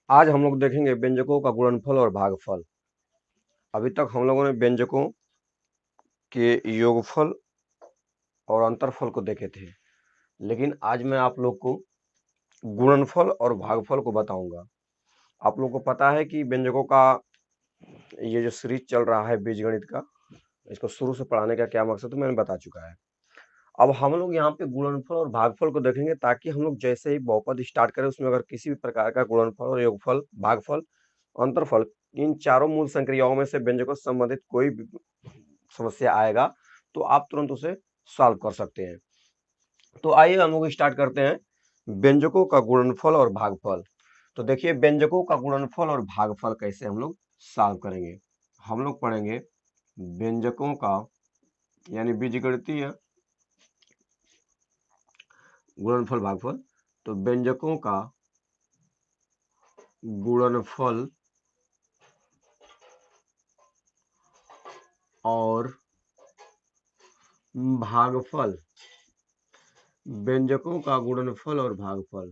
आज हम लोग देखेंगे व्यंजकों का गुणनफल और भागफल। अभी तक हम लोगों ने व्यंजकों के योगफल और अंतरफल को देखे थे, लेकिन आज मैं आप लोग को गुणनफल और भागफल को बताऊंगा। आप लोग को पता है कि व्यंजकों का ये जो सीरीज चल रहा है बीजगणित का, इसको शुरू से पढ़ाने का क्या मकसद है मैंने बता चुका है। अब हम लोग यहाँ पे गुणनफल और भागफल को देखेंगे, ताकि हम लोग जैसे ही बहुपद स्टार्ट करें उसमें अगर किसी भी प्रकार का गुणनफल और योगफल, भागफल, अंतरफल, इन चारों मूल संक्रियाओं में से व्यंजकों से संबंधित कोई भी समस्या आएगा तो आप तुरंत उसे सॉल्व कर सकते हैं। तो आइए हम लोग स्टार्ट करते हैं व्यंजकों का गुणनफल और भागफल। तो देखिए, व्यंजकों का गुणनफल और भागफल कैसे हम लोग सॉल्व करेंगे। हम लोग पढ़ेंगे व्यंजकों का यानी बीजगणितीय गुणनफल भागफल। तो व्यंजकों का गुणनफल और भागफल, व्यंजकों का गुणनफल और भागफल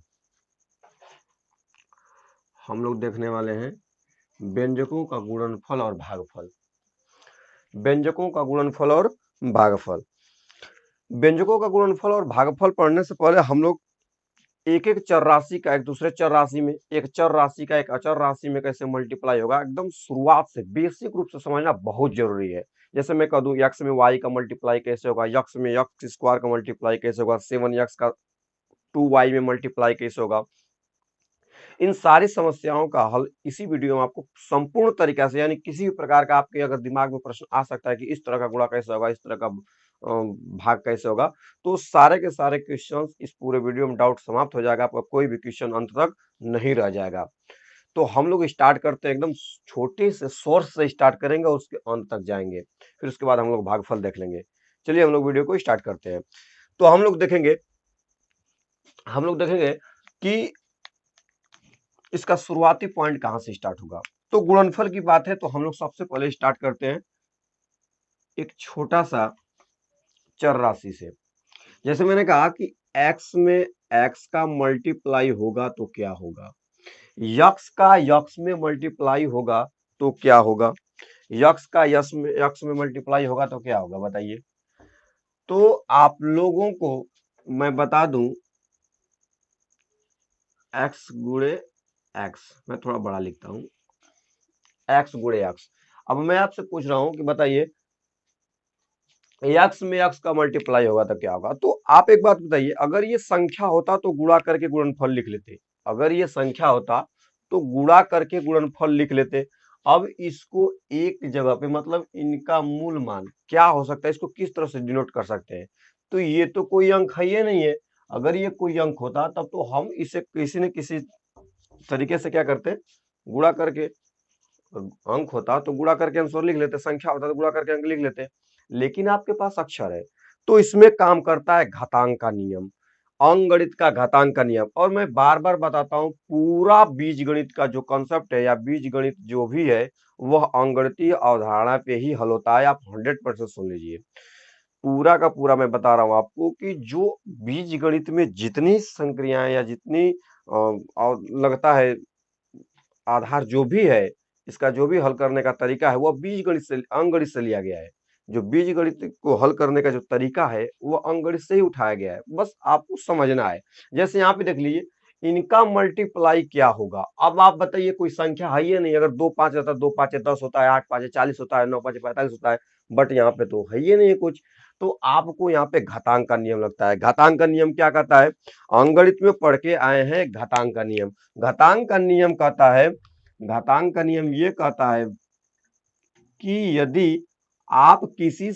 हम लोग देखने वाले हैं। व्यंजकों का गुणनफल और भागफल, व्यंजकों का गुणनफल और भागफल। व्यंजकों का गुणनफल और भागफल पढ़ने से पहले हम लोग एक एक चर राशि का एक दूसरे चर राशि में, एक चर राशि का एक अचर राशि में कैसे मल्टीप्लाई होगा, एकदम शुरुआत से बेसिक रूप से समझना बहुत जरूरी है। जैसे मैं कह दूं यक्स में वाई का मल्टीप्लाई कैसे होगा, यक्स में यक्स स्क्वायर का मल्टीप्लाई कैसे होगा, 7x का 2y में मल्टीप्लाई कैसे होगा। इन सारी समस्याओं का हल इसी वीडियो में आपको संपूर्ण तरीका से, यानी किसी भी प्रकार का आपके अगर दिमाग में प्रश्न आ सकता है कि इस तरह का गुणा कैसे होगा, इस तरह का भाग कैसे होगा, तो सारे के सारे क्वेश्चंस इस पूरे वीडियो में डाउट समाप्त हो जाएगा। आपका कोई भी क्वेश्चन अंत तक नहीं रह जाएगा। तो हम लोग स्टार्ट करते हैं, एकदम छोटे से सोर्स से स्टार्ट करेंगे और उसके अंत तक जाएंगे, फिर उसके बाद हम लोग भागफल देख लेंगे। चलिए हम लोग वीडियो को स्टार्ट करते हैं। तो हम लोग देखेंगे कि इसका शुरुआती पॉइंट कहां से स्टार्ट होगा। तो गुणनफल की बात है तो हम लोग सबसे पहले स्टार्ट करते हैं एक छोटा सा चर राशि से। जैसे मैंने कहा कि x में x का मल्टीप्लाई होगा तो क्या होगा, यक्स का यक्स में मल्टीप्लाई होगा तो क्या होगा, यक्स का यक्स में मल्टीप्लाई होगा तो क्या होगा, बताइए। तो आप लोगों को मैं बता दूं, x गुणे x, मैं थोड़ा बड़ा लिखता हूं, x गुणे x। अब मैं आपसे पूछ रहा हूं कि बताइए यक्स में यक्स का मल्टीप्लाई होगा तो क्या होगा। तो आप एक बात बताइए, अगर ये संख्या होता तो गुणा करके गुणनफल लिख लेते, अगर ये संख्या होता तो गुणा करके गुणनफल लिख लेते। अब इसको एक जगह पे, मतलब इनका मूल मान क्या हो सकता है, इसको किस तरह से डिनोट कर सकते हैं। तो ये तो कोई अंक है ये नहीं है। अगर ये कोई अंक होता तब तो हम इसे किसी न किसी तरीके से क्या करते, गुणा करके। अंक होता तो गुणा करके आंसर लिख लेते, संख्या होता तो गुणा करके अंक लिख लेते। लेकिन आपके पास अक्षर है तो इसमें काम करता है घातांक का नियम, अंकगणित का घातांक का नियम। और मैं बार बार बताता हूं, पूरा बीजगणित का जो कॉन्सेप्ट है या बीजगणित जो भी है वह अंकगणितीय अवधारणा पे ही हल होता है। आप 100% सुन लीजिए, पूरा का पूरा मैं बता रहा हूं आपको कि जो बीजगणित में जितनी संक्रियाएं या जितनी और लगता है आधार जो भी है, इसका जो भी हल करने का तरीका है वह बीजगणित से, अंकगणित से लिया गया है। जो बीजगणित को हल करने का जो तरीका है वो अंकगणित से ही उठाया गया है, बस आपको समझना है। जैसे यहाँ पे देख लीजिए, इनका मल्टीप्लाई क्या होगा। अब आप बताइए, कोई संख्या है ही नहीं। अगर 2 5 रहता, 2 5 10 होता है, 8 5 40 होता है, 9 5 45 होता है, बट यहाँ पे तो है ही नहीं है कुछ। तो आपको यहाँ पे घातांक का नियम लगता है। घातांक का नियम क्या कहता है, अंकगणित में पढ़ के आए हैं घातांक का नियम। घातांक का नियम कहता है, घातांक का नियम ये कहता है कि यदि किसी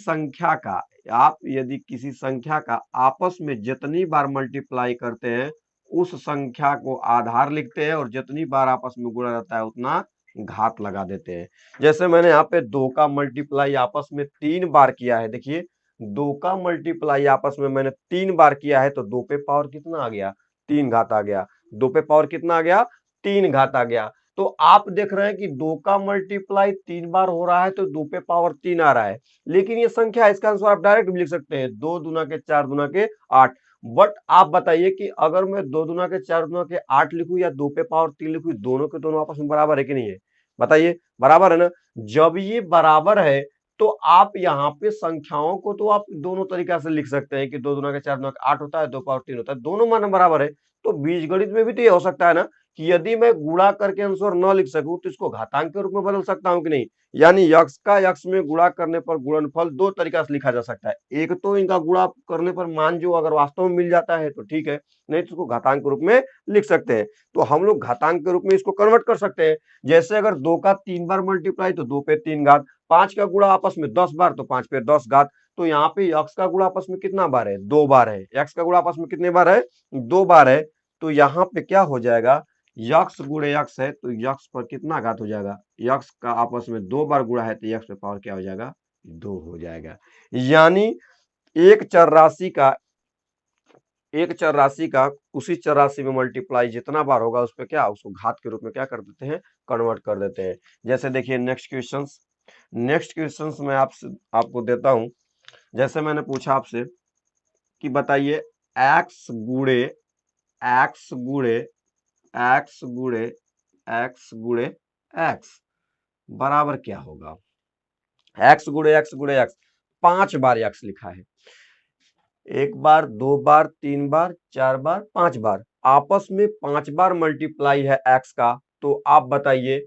संख्या का आपस में जितनी बार मल्टीप्लाई करते हैं उस संख्या को आधार लिखते हैं, और जितनी बार आपस में गुणा रहता है उतना घात लगा देते हैं। जैसे मैंने यहाँ पे 2 का मल्टीप्लाई आपस में 3 बार किया है। देखिए, 2 का मल्टीप्लाई आपस में मैंने 3 बार किया है तो 2 पे पावर कितना आ गया, 3 घात आ गया। 2 पे पावर कितना आ गया, 3 घात आ गया। तो आप देख रहे हैं कि 2 का मल्टीप्लाई 3 बार हो रहा है तो 2 पे पावर 3 आ रहा है। लेकिन ये संख्या, इसका आंसर आप डायरेक्ट भी लिख सकते हैं, 2 दूना के 4 दूना के 8। बट आप बताइए कि अगर मैं 2 दूना के 4 दूना के 8 लिखूं या 2 पे पावर 3 लिखूं, दोनों के दोनों आपस में बराबर है कि नहीं है? बताइए, बराबर है ना? जब ये बराबर है तो आप यहाँ पे संख्याओं को तो आप दोनों तरीका से लिख सकते हैं कि 2 दूना के 4 दूना के 8 होता है, 2 पावर 3 होता है, दोनों मान बराबर है। तो बीजगणित में भी तो ये हो सकता है ना कि यदि मैं गुणा करके आंसर न लिख सकूं तो इसको घातांक के रूप में बदल सकता हूं कि नहीं? यानी यक्स का यक्स में गुणा करने पर गुणनफल दो तरीका से लिखा जा सकता है। एक तो इनका गुणा करने पर मान जो अगर वास्तव में मिल जाता है तो ठीक है, नहीं तो इसको घातांक के रूप में लिख सकते हैं। तो हम लोग घातांक के रूप में इसको कन्वर्ट कर सकते हैं। जैसे अगर 2 का 3 बार मल्टीप्लाई तो 2 पे 3 घात, 5 का गुणा आपस में 10 बार तो 5 पे 10 घात। तो यहाँ पे यक्स का गुणा आपस में कितना बार है? 2 बार है। एक्स का गुणा आपस में कितने बार है? 2 बार है। तो यहाँ पे क्या हो जाएगा? यक्स गुणे यक्स है तो यक्स पर कितना घात हो जाएगा? यक्स का आपस में 2 बार गुणा है तो यक्स पे पावर क्या हो जाएगा? 2 हो जाएगा। यानी एक चर राशि का उसी चर राशि में मल्टीप्लाई जितना बार होगा उस पे क्या, उसको घात के रूप में क्या कर देते हैं? कन्वर्ट कर देते हैं। जैसे देखिए नेक्स्ट क्वेश्चंस मैं आपको देता हूं। जैसे मैंने पूछा आपसे कि बताइए एक्स गुणे एक्स गुणे एक्स गुणे एक्स गुणे एक्स बराबर क्या होगा? एक्स गुणे एक्स गुणे एक्स 5 बार एक्स लिखा है। 1 बार, 2 बार, 3 बार, 4 बार, 5 बार, आपस में 5 बार मल्टीप्लाई है एक्स का। तो आप बताइए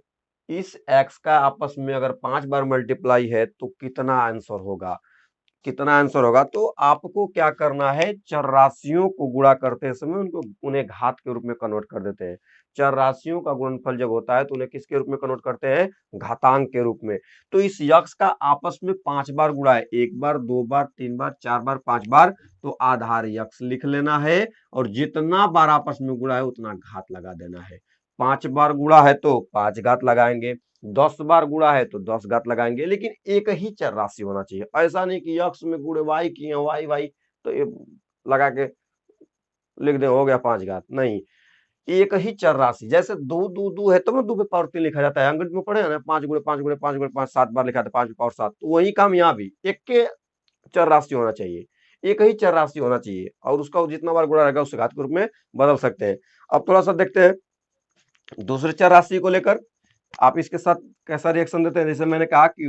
इस एक्स का आपस में अगर 5 बार मल्टीप्लाई है तो कितना आंसर होगा? कितना आंसर होगा? तो आपको क्या करना है, चर राशियों को गुणा करते समय उन्हें घात के रूप में कन्वर्ट कर देते हैं। चर राशियों का गुणनफल जब होता है तो उन्हें किसके रूप में कन्वर्ट करते हैं? घातांक के रूप में। तो इस यक्स का आपस में 5 बार गुणा है, 1 बार, 2 बार, 3 बार, 4 बार, 5 बार, तो आधार यक्स लिख लेना है और जितना बार आपस में गुणा है उतना घात लगा देना है। 5 बार गुणा है तो 5 घात लगाएंगे, 10 बार गुणा है तो 10 घात लगाएंगे, लेकिन एक ही चर राशि होना चाहिए। ऐसा नहीं कि यक्स में गुणे वाई किए वाई वाई तो ये लगा के लिख दे हो गया 5 घात, नहीं। एक ही चर राशि, जैसे दो दो दो है तो ना 2 पे पावर 3 लिखा जाता है, अंग्रेजी में पढ़े हैं ना, 5 गुणे 5 गुणे 5 गुणे 5 7 बार लिखा था, 5 पे पावर 7। तो वही काम यहाँ भी एक के चर राशि होना चाहिए, एक ही चर राशि होना चाहिए और उसका जितना बार गुणा रहेगा उससे घात के रूप में बदल सकते हैं। अब थोड़ा सा देखते हैं दूसरे चर राशि को लेकर आप इसके साथ कैसा रिएक्शन देते हैं। जैसे मैंने कहा कि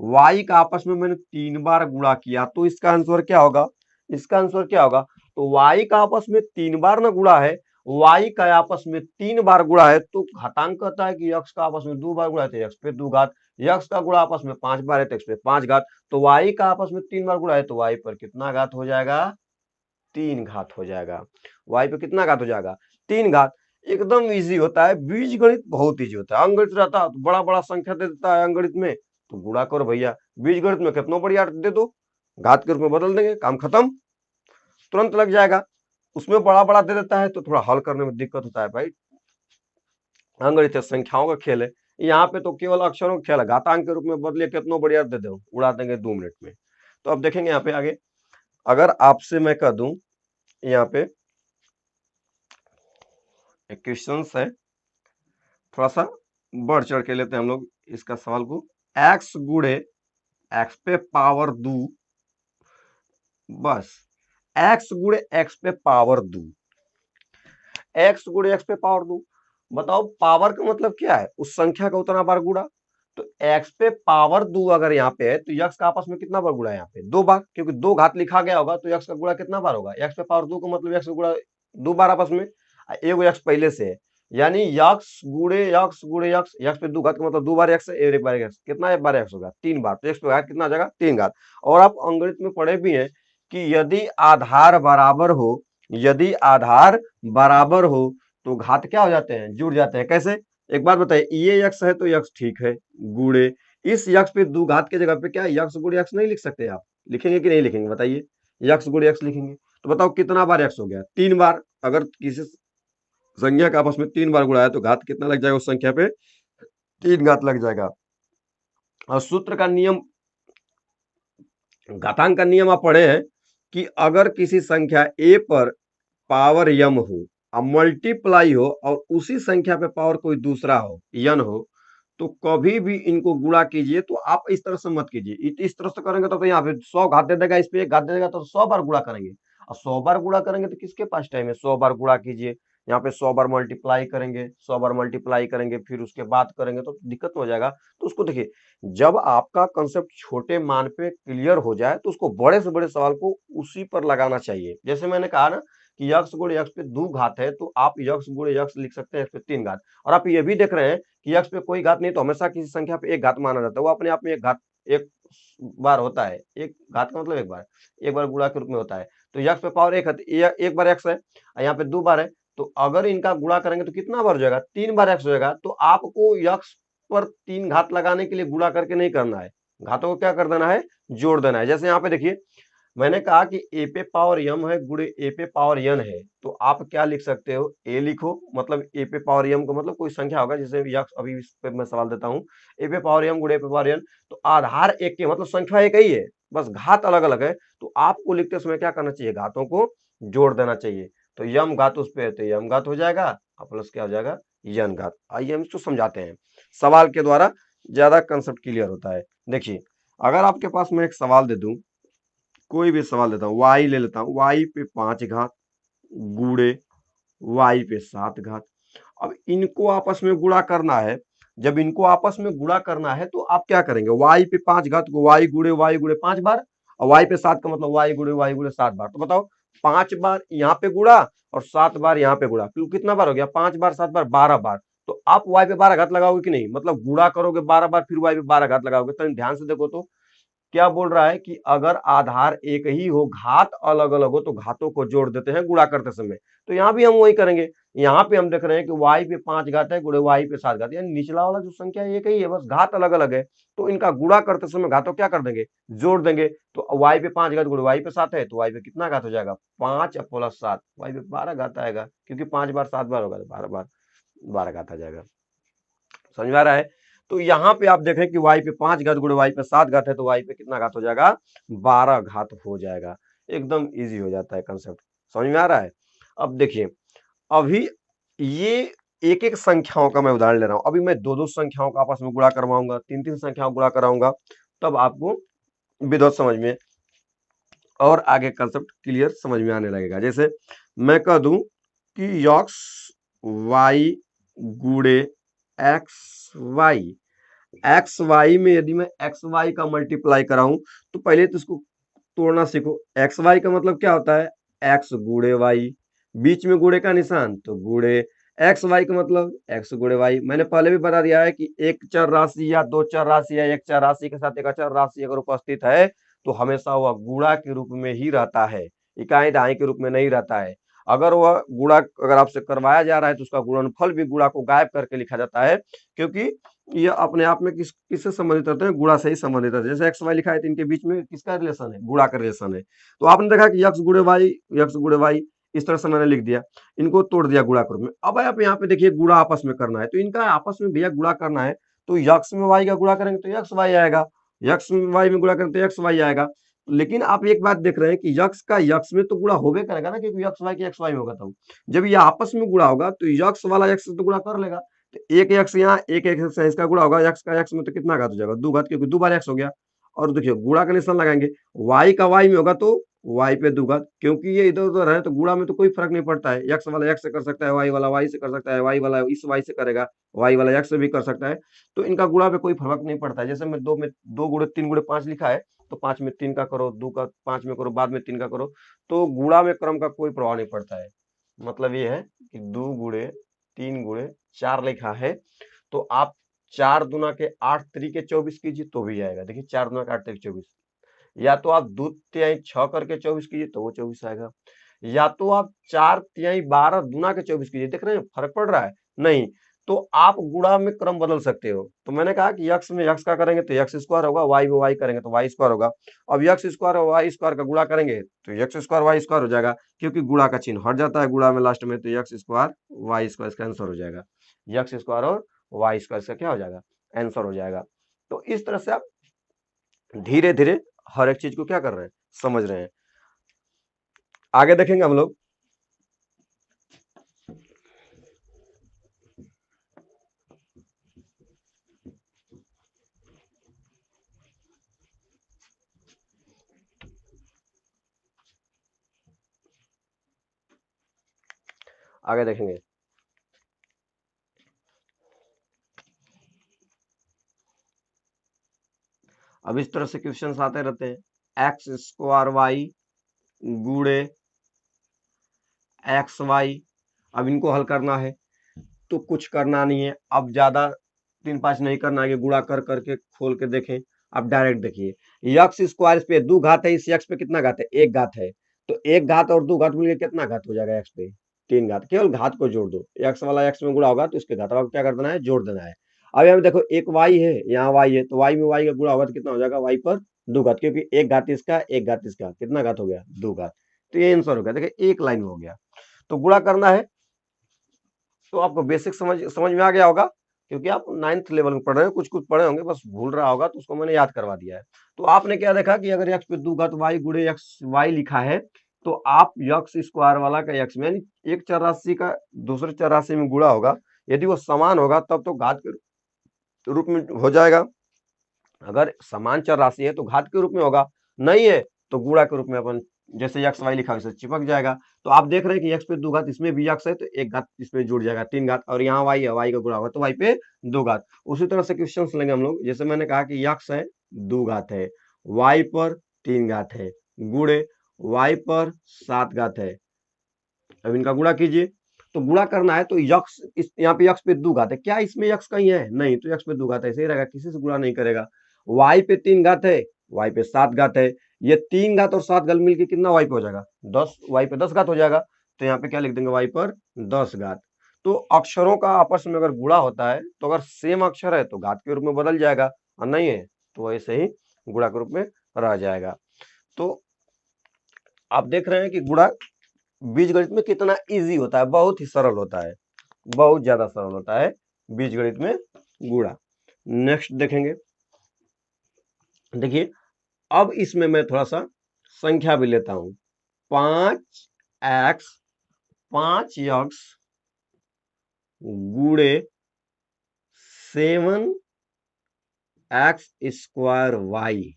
y का आपस में मैंने 3 बार गुणा किया तो इसका आंसर क्या होगा? इसका आंसर क्या होगा? तो y का आपस में 3 बार ना गुणा है, y का आपस में 3 बार गुणा है तो घातांक कहता है कि x का आपस में 2 बार गुणा है तो x पे 2 घात, x का गुणा आपस में 5 बार है तो x पे 5 घात। तो y का आपस में 3 बार गुणा है तो y पर कितना घात हो जाएगा? 3 घात हो जाएगा। y पे कितना घात हो जाएगा? 3 घात। एकदम इजी होता है, बीजगणित बहुत इजी होता है। अंकगणित रहता तो बड़ा बड़ा संख्या दे देता है अंकगणित में तो गुणा करो भैया, बीजगणित में कितना बढ़िया दे दो, घात के रूप में बदल देंगे, काम खत्म, तुरंत लग जाएगा। उसमें बड़ा बड़ा दे देता है तो थोड़ा हल करने में दिक्कत होता है भाई। अंकगणित संख्याओं का खेल है, यहाँ पे तो केवल अक्षरों का खेल है, घातांक के रूप में बदले कितना बढ़िया दे दो, उड़ा देंगे 2 मिनट में। तो अब देखेंगे यहाँ पे आगे, अगर आपसे मैं कह दूं यहाँ पे एक क्वेश्चन है, थोड़ा सा बढ़ चढ़ के लेते हैं हम लोग इसका सवाल को। एक्स गुणे एक्स पे पावर 2, बस एक्स गुणे एक्स पे पावर 2, एक्स गुणे एक्स पे पावर 2, बताओ पावर का मतलब क्या है? उस संख्या का उतना बार गुणा। तो एक्स पे पावर 2 अगर यहाँ पे है तो यक्स का आपस में कितना बार गुणा है? यहाँ पे 2 बार, क्योंकि 2 घात लिखा गया होगा तो यक्स का गुणा कितना बार होगा? एक्स पे पावर 2 का मतलब यक्स का गुणा 2 बार आपस में, एक यक्स पहले से है, यानी यक्स गुणे यक्स गुणे यक्स, यक्स पे 2 घात का मतलब 2 बार यक्स है, एक बार यक्स, कितना एक बार यक्स होगा? 3 बार, तो यक्स पे घात कितना आ जाएगा? 3 घात। और आप अंग्रेजी में पढ़े भी हैं कि यदि आधार बराबर हो, यदि आधार बराबर हो तो घात क्या हो जाते हैं? जुड़ जाते हैं। कैसे? एक बात बताइए, ये यक्स है तो यक्स ठीक है, गुणे इस यक्स पे 2 घात के जगह पे क्या यक्स गुणे यक्स नहीं लिख सकते? आप लिखेंगे कि नहीं लिखेंगे बताइए? यक्स गुणे यक्स लिखेंगे। तो बताओ कितना बार यक्स हो गया? 3 बार। अगर किसी संख्या का आपस में 3 बार गुणा है तो घात कितना लग जाएगा? उस संख्या पे 3 घात लग जाएगा। और सूत्र का नियम, घातांक का नियम आप पढ़े हैं कि अगर किसी संख्या a पर पावर यम हो और मल्टीप्लाई हो और उसी संख्या पे पावर कोई दूसरा हो, यन हो, तो कभी भी इनको गुणा कीजिए तो आप इस तरह से मत कीजिए, इस तरह से करेंगे तो यहाँ पे 100 घात दे देगा, इस पे 1 घात दे देगा, तो 100 बार गुणा करेंगे। और 100 बार गुणा करेंगे तो किसके पास टाइम है, 100 बार गुणा कीजिए। यहाँ पे 100 बार मल्टीप्लाई करेंगे, 100 बार मल्टीप्लाई करेंगे, फिर उसके बाद करेंगे तो दिक्कत हो जाएगा। तो उसको देखिए, जब आपका कंसेप्ट छोटे मान पे क्लियर हो जाए तो उसको बड़े से बड़े सवाल को उसी पर लगाना चाहिए। जैसे मैंने कहा ना कि यक्स गुणे यक्स पे 2 घात है, तो आप यक्स गुणे यक्स लिख सकते हैं इस पे 3 घात। और आप ये भी देख रहे हैं कि यक्स पे कोई घात नहीं, तो हमेशा किसी संख्या पे 1 घात माना जाता है, वो अपने आप में 1 घात एक बार होता है। 1 घात का मतलब 1 बार गुणा के रूप में होता है। तो यक्स पे पावर 1 है, 1 बार एक्स है, यहाँ पे 2 बार है, तो अगर इनका गुणा करेंगे तो कितना बार हो जाएगा, 3 बार एक्स हो जाएगा। तो आपको यक्स पर 3 घात लगाने के लिए गुणा करके नहीं करना है, घातों को क्या कर देना है, जोड़ देना है। जैसे यहाँ पे देखिए, मैंने कहा कि ए पे पावर यम है गुणे ए पे पावर यन है, तो आप क्या लिख सकते हो, ए लिखो, मतलब ए पे पावर यम का मतलब कोई संख्या होगा, जैसे यक्स, अभी इस पे मैं सवाल देता हूँ, ए पे पावर यम गुणे ए पे पावर यन, तो आधार एक के मतलब संख्या एक ही है, बस घात अलग अलग है। तो आपको लिखते समय क्या करना चाहिए, घातों को जोड़ देना चाहिए। तो यम घात उस पे है तो यम घात हो जाएगा, और प्लस क्या हो जाएगा, यन घात। आइए हम इसको समझाते हैं, सवाल के द्वारा ज्यादा कंसेप्ट क्लियर होता है। देखिए, अगर आपके पास मैं एक सवाल दे दूं, कोई भी सवाल देता हूँ, y ले लेता हूँ, y पे 5 घात गुणे y पे 7 घात। अब इनको आपस में गुणा करना है। जब इनको आपस में गुणा करना है तो आप क्या करेंगे, y पे 5 घात को y गुणे 5 बार, और y पे 7 का मतलब y गुणे 7 बार। तो बताओ, 5 बार यहाँ पे गुणा और 7 बार यहाँ पे गुणा, क्यों कितना बार हो गया, 5 बार 7 बार 12 बार। तो आप y पे 12 घात लगाओगे कि नहीं, मतलब गुणा करोगे 12 बार, फिर y पे 12 घात लगाओगे। तो ध्यान से देखो, तो क्या बोल रहा है कि अगर आधार एक ही हो, घात अलग अलग हो, तो घातों को जोड़ देते हैं गुणा करते समय। तो यहाँ भी हम वही करेंगे। यहाँ पे हम देख रहे हैं कि y पे 5 घात है गुणे y पे 7 घात, यानी निचला वाला जो संख्या एक ही है, बस घात अलग अलग है। तो इनका गुणा करते समय घातों क्या कर देंगे, जोड़ देंगे। तो y पे 5 घात गुणे y पे 7 है, तो y पे कितना घात हो जाएगा, 5 प्लस 7, y पे 12 घात आएगा, क्योंकि 5 बार 7 बार होगा तो 12 बार 12 घात आ जाएगा। समझ में आ रहा है। तो यहाँ पे आप देखें कि y पे 5 घात गुणे y पे 7 घात है, तो y पे कितना घात हो जाएगा, 12 घात हो जाएगा। एकदम इजी हो जाता है कंसेप्ट। समझ में आ रहा है। अब देखिए, अभी ये एक एक संख्याओं का मैं उदाहरण ले रहा हूं, अभी मैं दो दो संख्याओं का आपस में गुणा करवाऊंगा, तीन तीन संख्याओं गुणा कराऊंगा, तब आपको विधौत समझ में और आगे कंसेप्ट क्लियर समझ में आने लगेगा। जैसे मैं कह दूं कि यक्स वाई गुणे एक्स वाई, एक्स वाई में यदि मैं एक्स वाई का मल्टीप्लाई कराऊं, तो पहले तो इसको तोड़ना सीखो। एक्स वाई का मतलब क्या होता है, एक्स गुणे वाई, बीच में गुणे का निशान तो गुणे, एक्स वाई का मतलब एक्स गुणे वाई। मैंने पहले भी बता दिया है कि एक चर राशि या दो चर राशि या एक चर राशि के साथ एक अचर राशि अगर उपस्थित है तो हमेशा वह गुणा के रूप में ही रहता है, इकाई दहाई के रूप में नहीं रहता है। अगर वह गुणा अगर आपसे करवाया जा रहा है तो उसका गुणनफल भी गुणा को गायब करके लिखा जाता है, क्योंकि ये अपने आप में किससे संबंधित रहते हैं, गुणा से ही संबंधित रहते हैं। जैसे एक्स वाई लिखा है तो इनके बीच में किसका रिलेशन है, गुणा का रिलेशन है। तो आपने देखा कि यक्स गुणे वाई इस तरह से मैंने लिख दिया, इनको तोड़ दिया गुणा के रूप में। अब आप यहाँ पे देखिए गुणा आपस में करना है, तो इनका आपस में भैया गुणा करना है, तो यक्स में वाई का गुणा करेंगे तो यक्स वाई आएगा, यक्स में वाई में गुणा करेंगे तो यक्स वाई आएगा। लेकिन आप एक बात देख रहे हैं कि यक्स का यक्स में तो गुणा होबे करेगा ना, क्योंकि यक्स वाई के यक्स वाई में होगा। तब जब ये आपस में गुणा होगा तो यक्स वाला यक्स से तो गुणा कर लेगा, तो एक एक्स यहाँ एक एक्स है, इसका गुणा होगा यक्स का यक्स में, तो कितना घात हो जाएगा, 2 घात, क्योंकि 2 बार एक्स हो गया। और देखिए गुणा का निशान लगाएंगे, वाई का वाई में होगा तो वाई पे 2 घात, क्योंकि ये इधर उधर है तो गुणा में तो कोई फर्क नहीं पड़ता है, एक्स वाला एक्स से कर सकता है, वाई वाला वाई से कर सकता है, वाई वाला इस वाई से करेगा, वाई वाला एक्स से भी कर सकता है। तो इनका गुणा पे कोई फर्क नहीं पड़ता है। जैसे मैं 2 गुणे 3 गुणे 5 लिखा है, तो 5 में 3 का करो, 2 का 5 में करो, बाद में 3 का करो, तो गुणा में क्रम का कोई प्रभाव नहीं पड़ता है। मतलब ये है कि 2 गुणे 3 गुणे 4 लिखा है, तो आप 4 दूना के 8 तरीके 24 कीजिए तो भी आएगा। देखिए 4 दूना के 8 तरीके 24, या तो आप 2 तिहाई 6 करके 24 कीजिए तो वो 24 आएगा, या तो आप 4 तिहाई 12 दूना के 24 कीजिए। देख रहे हैं फर्क पड़ रहा है, नहीं तो आप गुणा में क्रम बदल सकते हो। तो मैंने कहा कि यक्स में यक्स का करेंगे तो यक्स स्क्वायर होगा, वाई में वाई करेंगे तो वाई स्क्वायर होगा। अब यक्स स्क्वायर और वाई स्क्वायर का गुणा करेंगे तो यक्स स्क्वायर वाई स्क्वायर हो जाएगा, क्योंकि गुणा का चिन्ह हट जाता है गुणा में लास्ट में, तो यक्स स्क्वायर वाई स्क्वायर इसका आंसर हो जाएगा। यक्स स्क्वायर और वाई स्क्वायर इसका क्या हो जाएगा, आंसर हो जाएगा। तो इस तरह से आप धीरे धीरे हर एक चीज को क्या कर रहे हैं, समझ रहे हैं। आगे देखेंगे हम लोग। आगे देखेंगे। अब इस तरह से क्वेश्चन आते रहते हैं। एक्स स्क्वायर वाई गुड़े एक्स वाई, अब इनको हल करना है तो कुछ करना नहीं है, अब ज्यादा 3-5 नहीं करना है, गुणा कर करके खोल के देखें। अब डायरेक्ट देखिए, यक्स स्क्वायर पे 2 घात है, इस यक्स पे कितना घात है, 1 घात है, तो 1 घात और 2 घात मिलकर कितना घात हो जाएगा एक्स पे, 3 घात। केवल घात को जोड़ दो, एक्स वाला एक्स में गुणा होगा तो इसके घात, अब क्या कर देना है, जोड़ देना है। अब यहाँ देखो एक वाई है, यहाँ वाई है, तो वाई में वाई का गुणा होगा तो कितना हो जाएगा, वाई पर 2 घात, क्योंकि 1 घात इसका 1 घात इसका, कितना घात हो गया, 2 घात। तो ये आंसर हो गया, देखिए एक लाइन में हो गया। तो गुणा करना है तो आपको बेसिक समझ समझ में आ गया होगा, क्योंकि आप 9th लेवल में पढ़ रहे हो, कुछ कुछ पढ़े होंगे, बस भूल रहा होगा तो उसको मैंने याद करवा दिया है। तो आपने क्या देखा कि अगर एक्स पे 2 घात वाई गुणे एक्स वाई लिखा है, तो आप यक्स स्क्वायर वाला का एक्स में, यानी एक चर राशि का दूसरे चर राशि में गुणा होगा, यदि वो समान होगा तब तो घात के रूप में हो जाएगा। अगर समान चर राशि है तो घात के रूप में होगा, नहीं है तो गुणा के रूप में अपन जैसे एक्स वाई लिखा वैसे चिपक जाएगा। तो आप देख रहे हैं कि एक्स पे 2 घात, इसमें भी एक्स है तो 1 घात इसमें जुड़ जाएगा, 3 घात, और यहाँ वाई है, वाई का गुणा होगा तो वाई पे 2 घात। उसी तरह से क्वेश्चन लेंगे हम लोग, जैसे मैंने कहा कि एक्स है 2 घात है, वाई पर 3 घात है, गुणे वाई पर 7 घात है। अब इनका गुणा कीजिए, तो गुणा करना है तो यक्स इस यहाँ पे यक्स पे 2 घात है, क्या इसमें यक्स कहीं है, नहीं, तो यक्स पे 2 घात ऐसे ही रहेगा, किसी से गुणा नहीं करेगा। वाई पे 3 घात है, वाई पे 7 घात है, ये 3 घात और 7 घात मिलके कितना वाई पे हो जाएगा, 10, वाई पे 10 घात हो जाएगा। तो यहाँ पे क्या लिख देंगे, वाई पर 10 घात। तो अक्षरों का आपस में अगर गुणा होता है तो अगर सेम अक्षर है तो घात के रूप में बदल जाएगा, और नहीं है तो ऐसे ही गुणा के रूप में रह जाएगा। तो आप देख रहे हैं कि गुणा बीजगणित में कितना इजी होता है, बहुत ही सरल होता है, बहुत ज्यादा सरल होता है बीजगणित में गुणा। नेक्स्ट देखेंगे, देखिए अब इसमें मैं थोड़ा सा संख्या भी लेता हूं, 5x 5x गुणे 7x स्क्वायर वाई,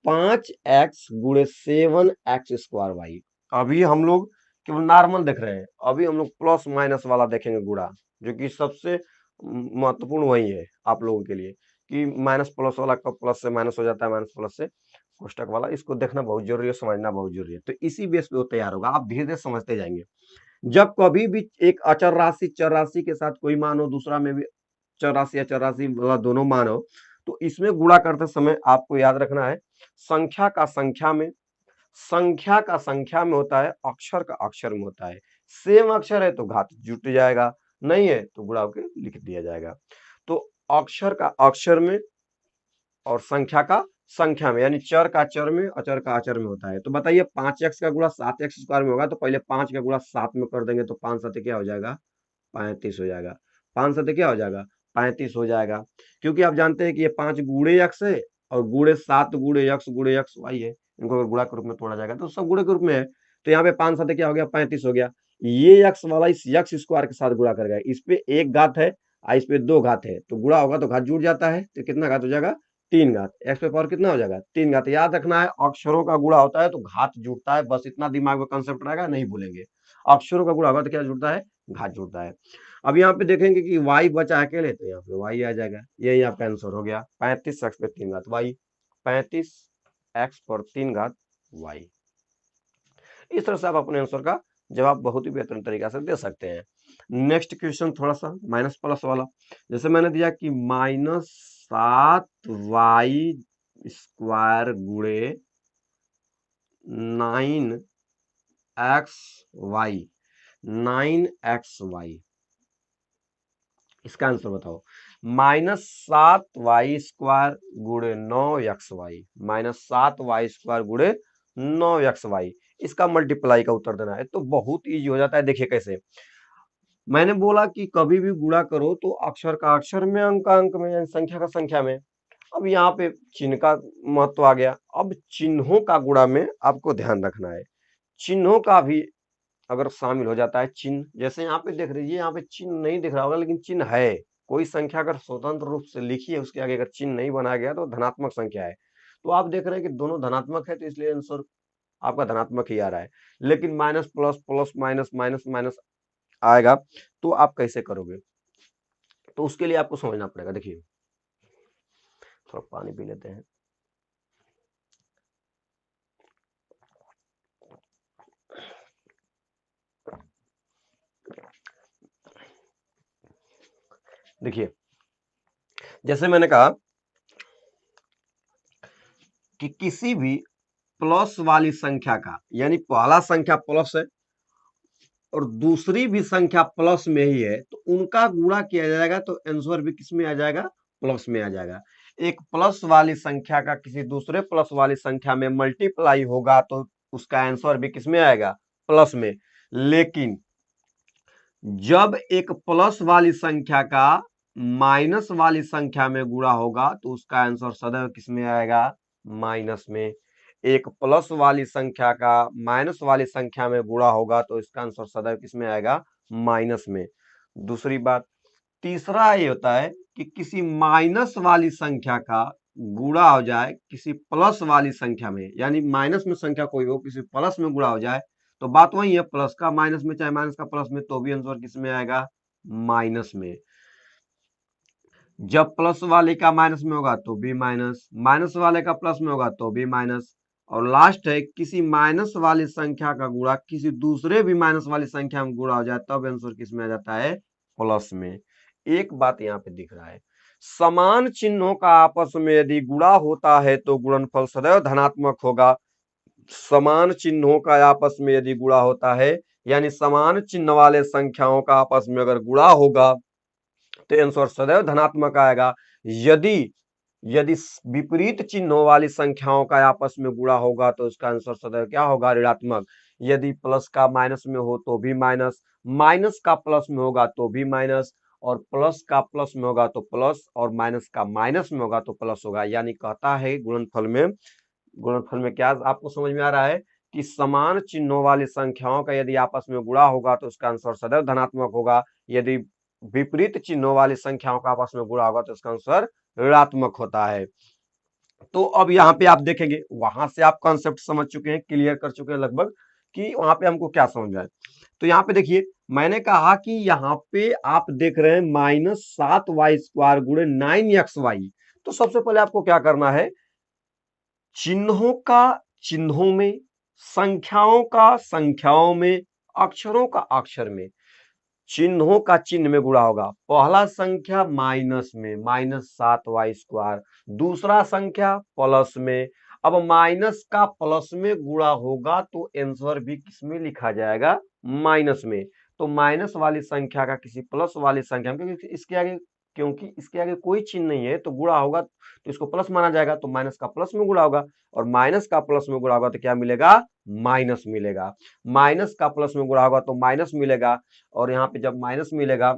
5x गुणे 7x स्क्वायर वाई। अभी हम लोग केवल नॉर्मल देख रहे हैं, अभी हम लोग प्लस माइनस वाला देखेंगे गुणा, जो कि सबसे महत्वपूर्ण वही है आप लोगों के लिए, कि माइनस प्लस वाला कब प्लस से माइनस हो जाता है, माइनस प्लस से कोष्टक वाला, इसको देखना बहुत जरूरी है, समझना बहुत जरूरी है। तो इसी बेस पे वो तैयार होगा, आप धीरे धीरे समझते जाएंगे। जब कभी भी एक अचर राशि चर राशि के साथ कोई मान हो, दूसरा में भी चर राशि या चर राशि दोनों मान हो, तो इसमें गुणा करते समय आपको याद रखना है, संख्या का संख्या में, संख्या का संख्या में होता है, अक्षर का अक्षर में होता है। सेम अक्षर है तो घात जुट जाएगा, नहीं है तो गुणा होकर लिख दिया जाएगा। तो अक्षर का अक्षर में और संख्या का संख्या में, यानी चर का चर में, अचर का अचर में होता है। तो बताइए 5x का गुणा 7x स्क्वायर में होगा, तो पहले 5 का गुणा 7 में कर देंगे, तो 5 7 क्या हो जाएगा, 35 हो जाएगा। 5 7 क्या हो जाएगा, 35 हो जाएगा। क्योंकि आप जानते हैं कि ये 5 गुणे यक्स है और गुणे 7 गुणे यक्स वाई है, इनको अगर गुणा के रूप में तोड़ा जाएगा तो सब गुणे के रूप में है। तो यहाँ पे 5 7 क्या हो गया, 35 हो गया। ये यक्स वाला इस यक्स स्क्वायर के साथ गुणा करेगा, इस पे 1 घात है और इस पे 2 घात है, तो गुणा होगा तो घात जुड़ जाता है, तो कितना घात हो जाएगा, 3 घात। एक्स पे पावर कितना हो जाएगा, 3 घात। याद रखना है अक्षरों का गुणा होता है तो घात जुड़ता है, बस इतना दिमाग में कंसेप्ट रहेगा, नहीं भूलेंगे। अक्षरों का गुणा होगा तो क्या जुड़ता है, घात जुड़ता है। अब यहाँ पे देखेंगे कि y बचा अकेले, तो यहाँ पे y आ जाएगा, यही आपका आंसर हो गया, 35x पे 3 घात y, 35x पर 3 घात y। इस तरह से आप अपने आंसर का जवाब बहुत ही बेहतरीन तरीका से दे सकते हैं। नेक्स्ट क्वेश्चन थोड़ा सा माइनस प्लस वाला, जैसे मैंने दिया कि -7y स्क्वायर गुणे 9xy, 9xy, इसका आंसर बताओ। -7y स्क्वायर गुणे 9xy, -7y स्क्वायर गुणे 9xy, इसका मल्टीप्लाई का उत्तर देना है। तो बहुत इजी हो जाता है, देखिए कैसे। मैंने बोला कि कभी भी गुणा करो तो अक्षर का अक्षर में, अंक का अंक में, यानी संख्या का संख्या में। अब यहाँ पे चिन्ह का महत्व आ गया। अब चिन्हों का गुणा में आपको ध्यान रखना है, चिन्हों का भी अगर शामिल हो जाता है चिन्ह, जैसे यहाँ पे देख लीजिए, यहाँ पे चिन्ह नहीं दिख रहा होगा लेकिन चिन्ह है, कोई संख्या अगर स्वतंत्र रूप से लिखी है उसके आगे अगर चिन्ह नहीं बनाया गया तो धनात्मक संख्या है। तो आप देख रहे हैं कि दोनों धनात्मक है, तो इसलिए आंसर आपका धनात्मक ही आ रहा है। लेकिन minus plus, plus minus, minus minus आएगा तो आप कैसे करोगे, तो उसके लिए आपको समझना पड़ेगा। देखिए थोड़ा पानी पी लेते हैं। देखिए जैसे मैंने कहा कि किसी भी प्लस वाली संख्या का, यानी पहला संख्या प्लस है और दूसरी भी संख्या प्लस में ही है, तो उनका गुणा किया जाएगा तो आंसर भी किस में आ जाएगा, प्लस में आ जाएगा। एक प्लस वाली संख्या का किसी दूसरे प्लस वाली संख्या में मल्टीप्लाई होगा तो उसका आंसर भी किस में आएगा, प्लस में। लेकिन जब एक प्लस वाली संख्या का माइनस वाली संख्या में गुणा होगा तो उसका आंसर सदैव किस में आएगा, माइनस में। एक प्लस वाली संख्या का माइनस वाली संख्या में गुणा होगा तो इसका आंसर सदैव किस में आएगा, माइनस में। दूसरी बात, तीसरा ये होता है कि किसी माइनस वाली संख्या का गुणा हो जाए किसी प्लस वाली संख्या में, यानी माइनस में संख्या कोई हो किसी प्लस में गुणा हो जाए तो बात वही है, प्लस का माइनस में चाहे माइनस का प्लस में, तो भी आंसर किस में आएगा, माइनस में। जब प्लस वाले का माइनस में होगा तो भी माइनस, माइनस वाले का प्लस में होगा तो भी माइनस। और लास्ट है किसी माइनस वाली संख्या का गुणा किसी दूसरे भी माइनस वाली संख्या में गुणा हो जाए तब आंसर किस में आ जाता है, प्लस में। एक बात यहाँ पे दिख रहा है, समान चिन्हों का आपस में यदि गुणा होता है तो गुणनफल सदैव धनात्मक होगा। समान चिन्हों का आपस में यदि गुणा होता है, यानी समान चिन्ह वाले संख्याओं का आपस में अगर गुणा होगा तो आंसर सदैव धनात्मक आएगा। यदि यदि विपरीत चिन्हों वाली संख्याओं का आपस में गुणा होगा तो उसका आंसर सदैव क्या होगा, ऋणात्मक। यदि प्लस का माइनस में हो तो भी माइनस, माइनस का प्लस में होगा तो भी माइनस, और प्लस का प्लस में होगा तो प्लस, और माइनस का माइनस में होगा तो प्लस होगा। यानी कहता है गुणनफल में क्या आपको समझ में आ रहा है कि समान चिन्हों वाली संख्याओं का यदि आपस में गुणा होगा तो उसका आंसर सदैव धनात्मक होगा। यदि विपरीत चिन्हों वाली संख्याओं का आपस में गुणा होगा तो इसका आंसर ऋणात्मक होता है। तो अब यहाँ पे आप देखेंगे, वहां से आप कॉन्सेप्ट समझ चुके हैं, क्लियर कर चुके हैं लगभग, कि वहां पे हमको क्या समझ में आए। तो यहाँ पे देखिए मैंने कहा कि यहाँ पे आप देख रहे हैं -7y² गुणे 9xy। तो सबसे पहले आपको क्या करना है, चिन्हों का चिन्हों में, संख्याओं का संख्याओं में, अक्षरों का अक्षर में। चिन्हों का चिन्ह में गुणा होगा, पहला संख्या माइनस में -7y², दूसरा संख्या प्लस में। अब माइनस का प्लस में गुणा होगा तो आंसर भी किसमें लिखा जाएगा, माइनस में। तो माइनस वाली संख्या का किसी प्लस वाली संख्या में, क्योंकि इसके आगे कोई चिन्ह नहीं है तो गुणा होगा तो इसको प्लस माना जाएगा, तो माइनस का प्लस में गुणा होगा, और माइनस का प्लस में गुणा होगा तो क्या मिलेगा, माइनस मिलेगा। माइनस का प्लस में गुणा होगा तो माइनस मिलेगा, और यहाँ पे जब माइनस मिलेगा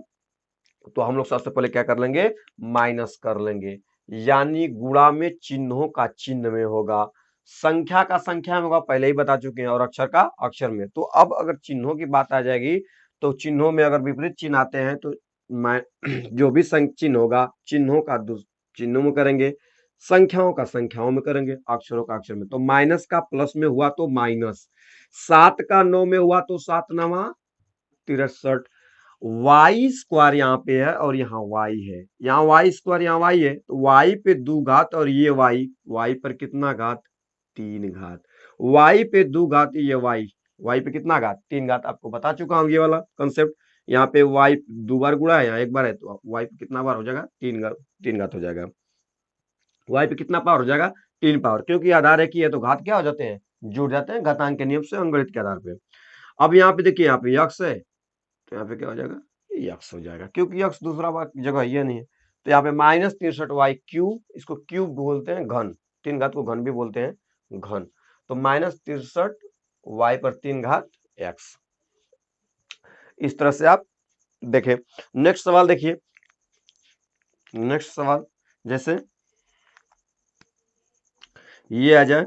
तो हम लोग सबसे पहले क्या कर लेंगे, माइनस कर लेंगे। यानी गुणा में चिन्हों का चिन्ह में होगा, संख्या का संख्या में होगा, पहले ही बता चुके हैं, और अक्षर का अक्षर में। तो अब अगर चिन्हों की बात आ जाएगी तो चिन्हों में अगर विपरीत चिन्ह आते हैं तो जो भी चिन्ह होगा चिन्हों का चिन्हों में करेंगे, संख्याओं का संख्याओं में करेंगे, अक्षरों का अक्षर में। तो माइनस का प्लस में हुआ तो माइनस, 7 का 9 में हुआ तो 7 9 63। y² यहाँ पे है और यहाँ y है, यहाँ y² यहाँ y है, तो y पे 2 घात और ये y पर कितना घात, 3 घात। y पे 2 घात ये y पे कितना घात, 3 घात। आपको बता चुका हूँ ये वाला कंसेप्ट। यहाँ पे y 2 बार गुणा है, यहाँ 1 बार है, तो y पे कितना बार हो जाएगा, 3 घात हो जाएगा। y पे कितना पावर हो जाएगा, 3 पावर, क्योंकि आधार एक ही है तो घात क्या हो जाते हैं, जुड़ जाते हैं घातांक के नियम से, अंकगणित के आधार पे। अब यहाँ पे देखिए, यहाँ पे यक्स है तो यहाँ पे क्या हो जाएगा, यक्स हो जाएगा, क्योंकि यक्स दूसरा जगह ये नहीं है। तो यहाँ पे -63y³, इसको क्यूब बोलते हैं, घन, 3 घात को घन भी बोलते हैं, घन। तो -63y पर 3 घात x। इस तरह से आप देखें। नेक्स्ट सवाल देखिए, नेक्स्ट सवाल जैसे ये आ जाए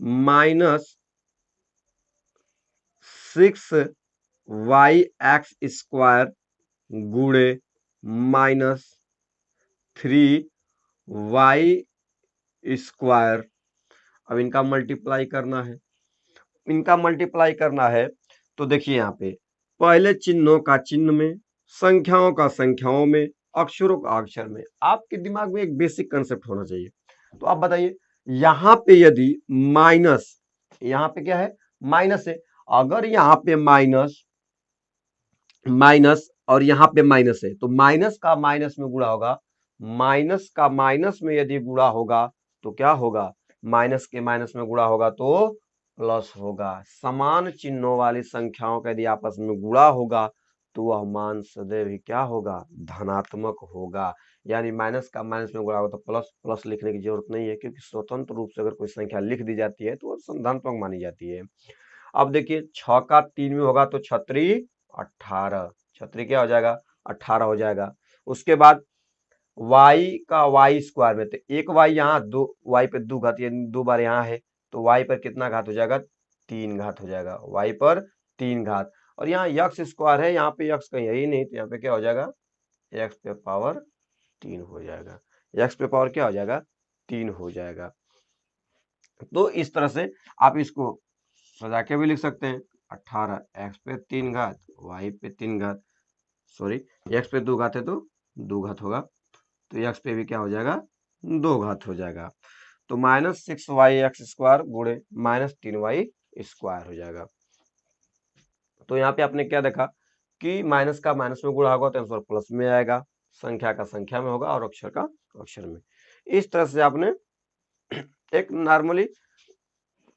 -6yx² गुणे -3y²। अब इनका मल्टीप्लाई करना है, तो देखिए यहाँ पे पहले चिन्हों का चिन्ह में, संख्याओं का संख्याओं में, अक्षरों का अक्षर में। आपके दिमाग में एक बेसिक कंसेप्ट होना चाहिए। तो आप बताइए, यहां पे यदि माइनस, यहां पे क्या है, माइनस है, अगर यहां पे माइनस माइनस और यहां पे माइनस है, तो माइनस का माइनस में गुणा होगा, माइनस का माइनस में यदि गुणा होगा तो क्या होगा, माइनस के माइनस में गुणा होगा तो प्लस होगा। समान चिन्हों वाली संख्याओं का यदि आपस में गुणा होगा तो वह मान सदैव ही क्या होगा, धनात्मक होगा। यानी माइनस का माइनस में गुणा होगा तो प्लस, प्लस लिखने की जरूरत नहीं है, क्योंकि स्वतंत्र रूप से अगर कोई संख्या लिख दी जाती है तो वह धनात्मक मानी जाती है। अब देखिए 6 का 3 में होगा तो छत्री 18, छत्री क्या हो जाएगा, 18 हो जाएगा। उसके बाद y का y स्क्वायर में, तो एक y यहाँ, दो y पे दो घात, यानी दो बार यहाँ है, तो y पर कितना घात हो जाएगा, 3 घात हो जाएगा, y पर 3 घात। और यहाँ x स्क्वायर है, यहाँ पे x कहीं है ही नहीं, तो यहाँ पे क्या हो जाएगा, x पे पावर 3 हो जाएगा, x पे पावर क्या हो जाएगा, 3 हो जाएगा। तो इस तरह से आप इसको सजा के भी लिख सकते हैं, 18 x पे 3 घात, y पे 3 घात, सॉरी x पे 2 घात है तो 2 घात होगा, तो x पे भी क्या हो जाएगा, 2 घात हो जाएगा। तो -6y(x²) गुणे -3y स्क्वायर हो जाएगा। तो यहाँ पे आपने क्या देखा कि माइनस का माइनस में गुणा होगा तो आंसर प्लस में आएगा, संख्या का संख्या में होगा और अक्षर का अक्षर में। इस तरह से आपने एक नॉर्मली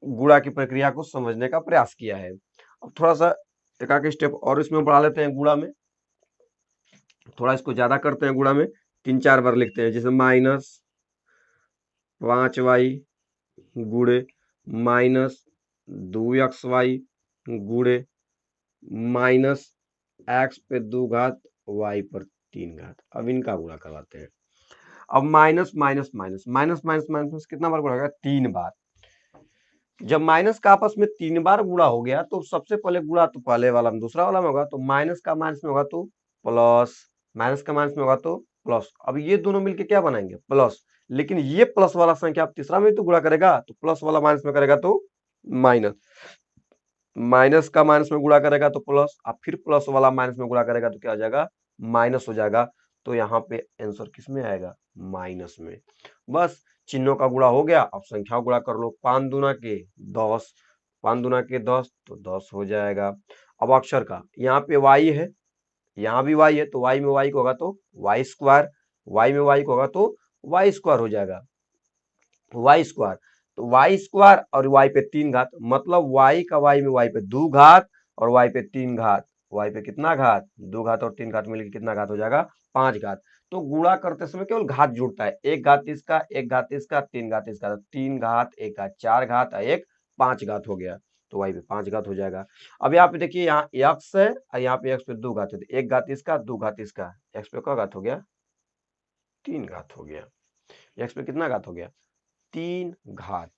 गुणा की प्रक्रिया को समझने का प्रयास किया है। अब थोड़ा सा एक आगे स्टेप और इसमें बढ़ा लेते हैं गुणा में, थोड़ा इसको ज्यादा करते हैं गुणा में, 3-4 बार लिखते हैं, जैसे -5y गुणे -2xy गुणे -x पे 2 घात y पर 3 घात। अब इनका गुणा करवाते हैं। अब minus minus minus minus minus minus कितना बार गुणा होगा, 3 बार। जब माइनस का आपस में 3 बार गुणा हो गया तो सबसे पहले गुणा तो पहले वाला में दूसरा वाला में होगा, तो माइनस का माइनस में होगा तो प्लस, माइनस का माइनस में होगा तो प्लस। अब ये दोनों मिलके क्या बनाएंगे, प्लस। लेकिन ये प्लस वाला संख्या आप तीसरा में तो गुणा करेगा तो प्लस वाला माइनस में करेगा तो माइनस, माइनस का माइनस में गुणा करेगा तो प्लस, अब फिर प्लस वाला माइनस में गुणा करेगा तो क्या हो जाएगा, माइनस हो जाएगा। तो यहाँ पे आंसर किस में आएगा, माइनस में। बस चिन्हों का गुणा हो गया, अब संख्या गुणा कर लो, 5 दूना के 10, 5 दूना के 10 तो 10 हो जाएगा। अब अक्षर का, यहाँ पे y है, यहाँ भी y है, तो y में y को होगा तो y स्क्वायर, y में y को होगा तो y स्क्वायर हो जाएगा, y स्क्वायर। तो y स्क्वायर और y पे 3 घात, मतलब y का y में y पे 2 घात और y पे 3 घात, y पे कितना घात, 2 घात और 3 घात मिलकर कितना घात हो जाएगा, 5 घात। तो गुणा करते समय केवल घात जुड़ता है, एक घात इसका, एक घात इसका, 3 घात इसका, 3 घात, एक घात 4 घात और एक 5 घात हो गया, तो y पे 5 घात हो जाएगा। अब यहाँ पे देखिए, यहाँ x है और यहाँ पे x पे 2 घात है, तो एक घात इसका, 2 घात इसका, x पे क्या घात हो गया, 3 घात हो गया, x पे कितना घात हो गया, 3 घात।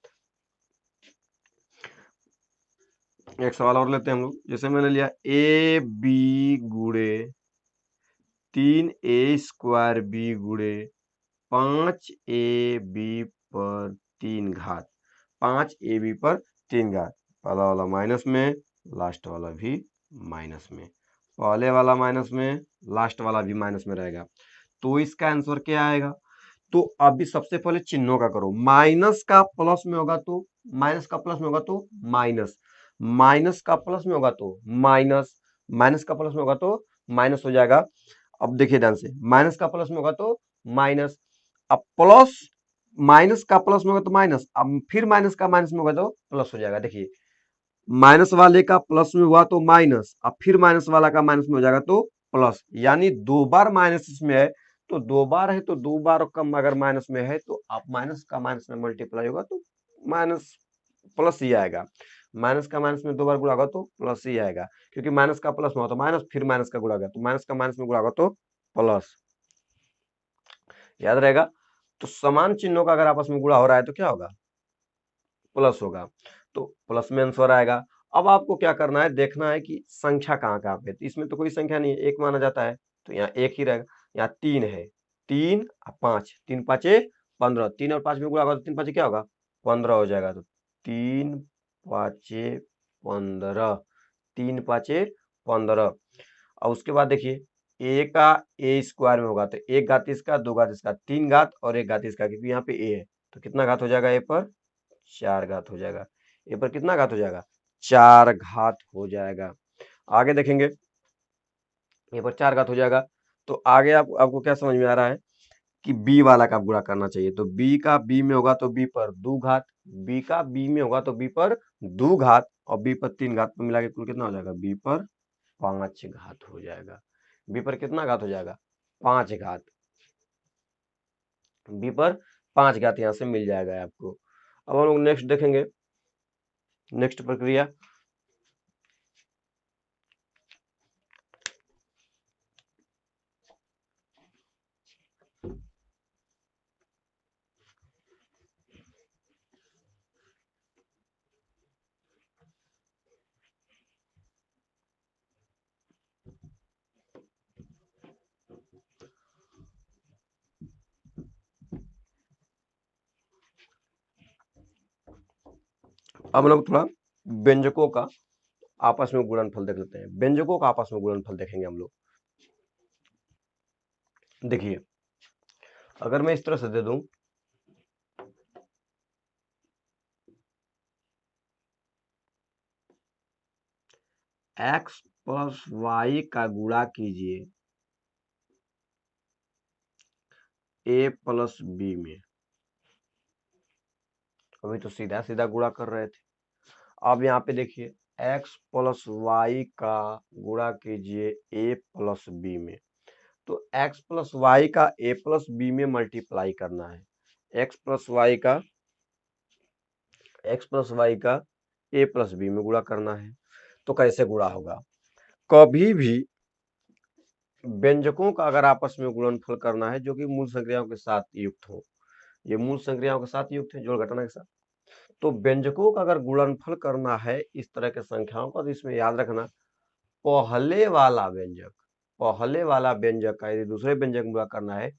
एक सवाल और लेते हैं हम लोग, जैसे मैंने लिया ए बी गुणे 3a² बी गुणे 5ab पर 3 घात, 5ab पर 3 घात। पहला वाला माइनस में, लास्ट वाला भी माइनस में, पहले वाला माइनस में, लास्ट वाला भी माइनस में रहेगा। तो इसका आंसर क्या आएगा, तो अभी सबसे पहले चिन्हों का करो, माइनस का प्लस में होगा तो माइनस, का प्लस में होगा तो माइनस, माइनस का प्लस में होगा तो माइनस, माइनस का प्लस में होगा तो माइनस हो जाएगा। अब देखिए ध्यान से, माइनस का प्लस में होगा तो माइनस, अब प्लस, माइनस का प्लस में होगा तो माइनस, अब फिर माइनस का माइनस में होगा तो प्लस हो जाएगा। देखिए माइनस वाले का प्लस में हुआ तो माइनस, अब फिर माइनस वाला का माइनस में हो जाएगा तो प्लस, यानी 2 बार माइनस इसमें है, तो 2 बार है तो 2 बार कम अगर माइनस में है तो आप माइनस का माइनस में मल्टीप्लाई होगा तो माइनस प्लस ही आएगा, माइनस का माइनस में 2 बार गुणा होगा तो प्लस ही आएगा, क्योंकि माइनस का प्लस में हो तो माइनस, फिर माइनस का गुणा होगा तो माइनस का माइनस में गुणा होगा तो प्लस, याद रहेगा। तो समान चिन्हों का अगर आपस में गुणा हो रहा है तो क्या होगा, प्लस होगा, तो प्लस में आंसर आएगा। अब आपको क्या करना है, देखना है कि संख्या कहाँ कहाँ पे, तो इसमें तो कोई संख्या नहीं है, एक माना जाता है, तो यहाँ एक ही रहेगा। यहाँ 3 है, 3 और 5, 3 5 15, 3 और 5 में गुणा होगा तो 3 5 क्या होगा, 15 हो जाएगा। तो 3 5 15, 3 5 15। और उसके बाद देखिए ए का ए स्क्वायर में होगा तो एक घात इसका, दो घात इसका, तीन घात और एक घात इसका, क्योंकि यहाँ पे ए है तो कितना घात हो जाएगा ए पर, चार घात हो जाएगा। ए पर कितना घात हो जाएगा, चार घात हो जाएगा। आगे देखेंगे ए पर चार घात हो जाएगा। तो आगे आपको क्या समझ में आ रहा है कि बी वाला का गुणा करना चाहिए, तो बी का बी में होगा तो बी पर दो घात, बी का बी में होगा तो बी पर दो घात और बी पर तीन घात, तो मिला के कुल कितना हो जाएगा, बी पर पांच घात हो जाएगा। बी पर कितना घात हो जाएगा, पांच घात, बी पर पांच घात यहां से मिल जाएगा आपको। अब हम लोग नेक्स्ट देखेंगे, नेक्स्ट प्रक्रिया। अब हम लोग थोड़ा व्यंजकों का आपस में गुणनफल देख लेते हैं। व्यंजकों का आपस में गुणनफल देखेंगे हम लोग। देखिए अगर मैं इस तरह से दे दूं x प्लस वाई का गुणा कीजिए a प्लस बी में, अभी तो सीधा सीधा गुणा कर रहे थे। अब यहाँ पे देखिए x प्लस वाई का गुणा कीजिए a प्लस बी में, तो x प्लस वाई का a प्लस बी में मल्टीप्लाई करना है। x प्लस वाई का a प्लस बी में गुणा करना है। तो कैसे गुणा होगा, कभी भी व्यंजकों का अगर आपस में गुणनफल करना है जो कि मूल संक्रियाओं के साथ युक्त हो, ये मूल संक्रियाओं के साथ युक्त है जोड़ घटाना के साथ, तो व्यंजकों का अगर गुणनफल करना है इस तरह के संख्याओं का, तो इसमें याद रखना पहले वाला व्यंजक का यदि दूसरे व्यंजक में गुणा करना है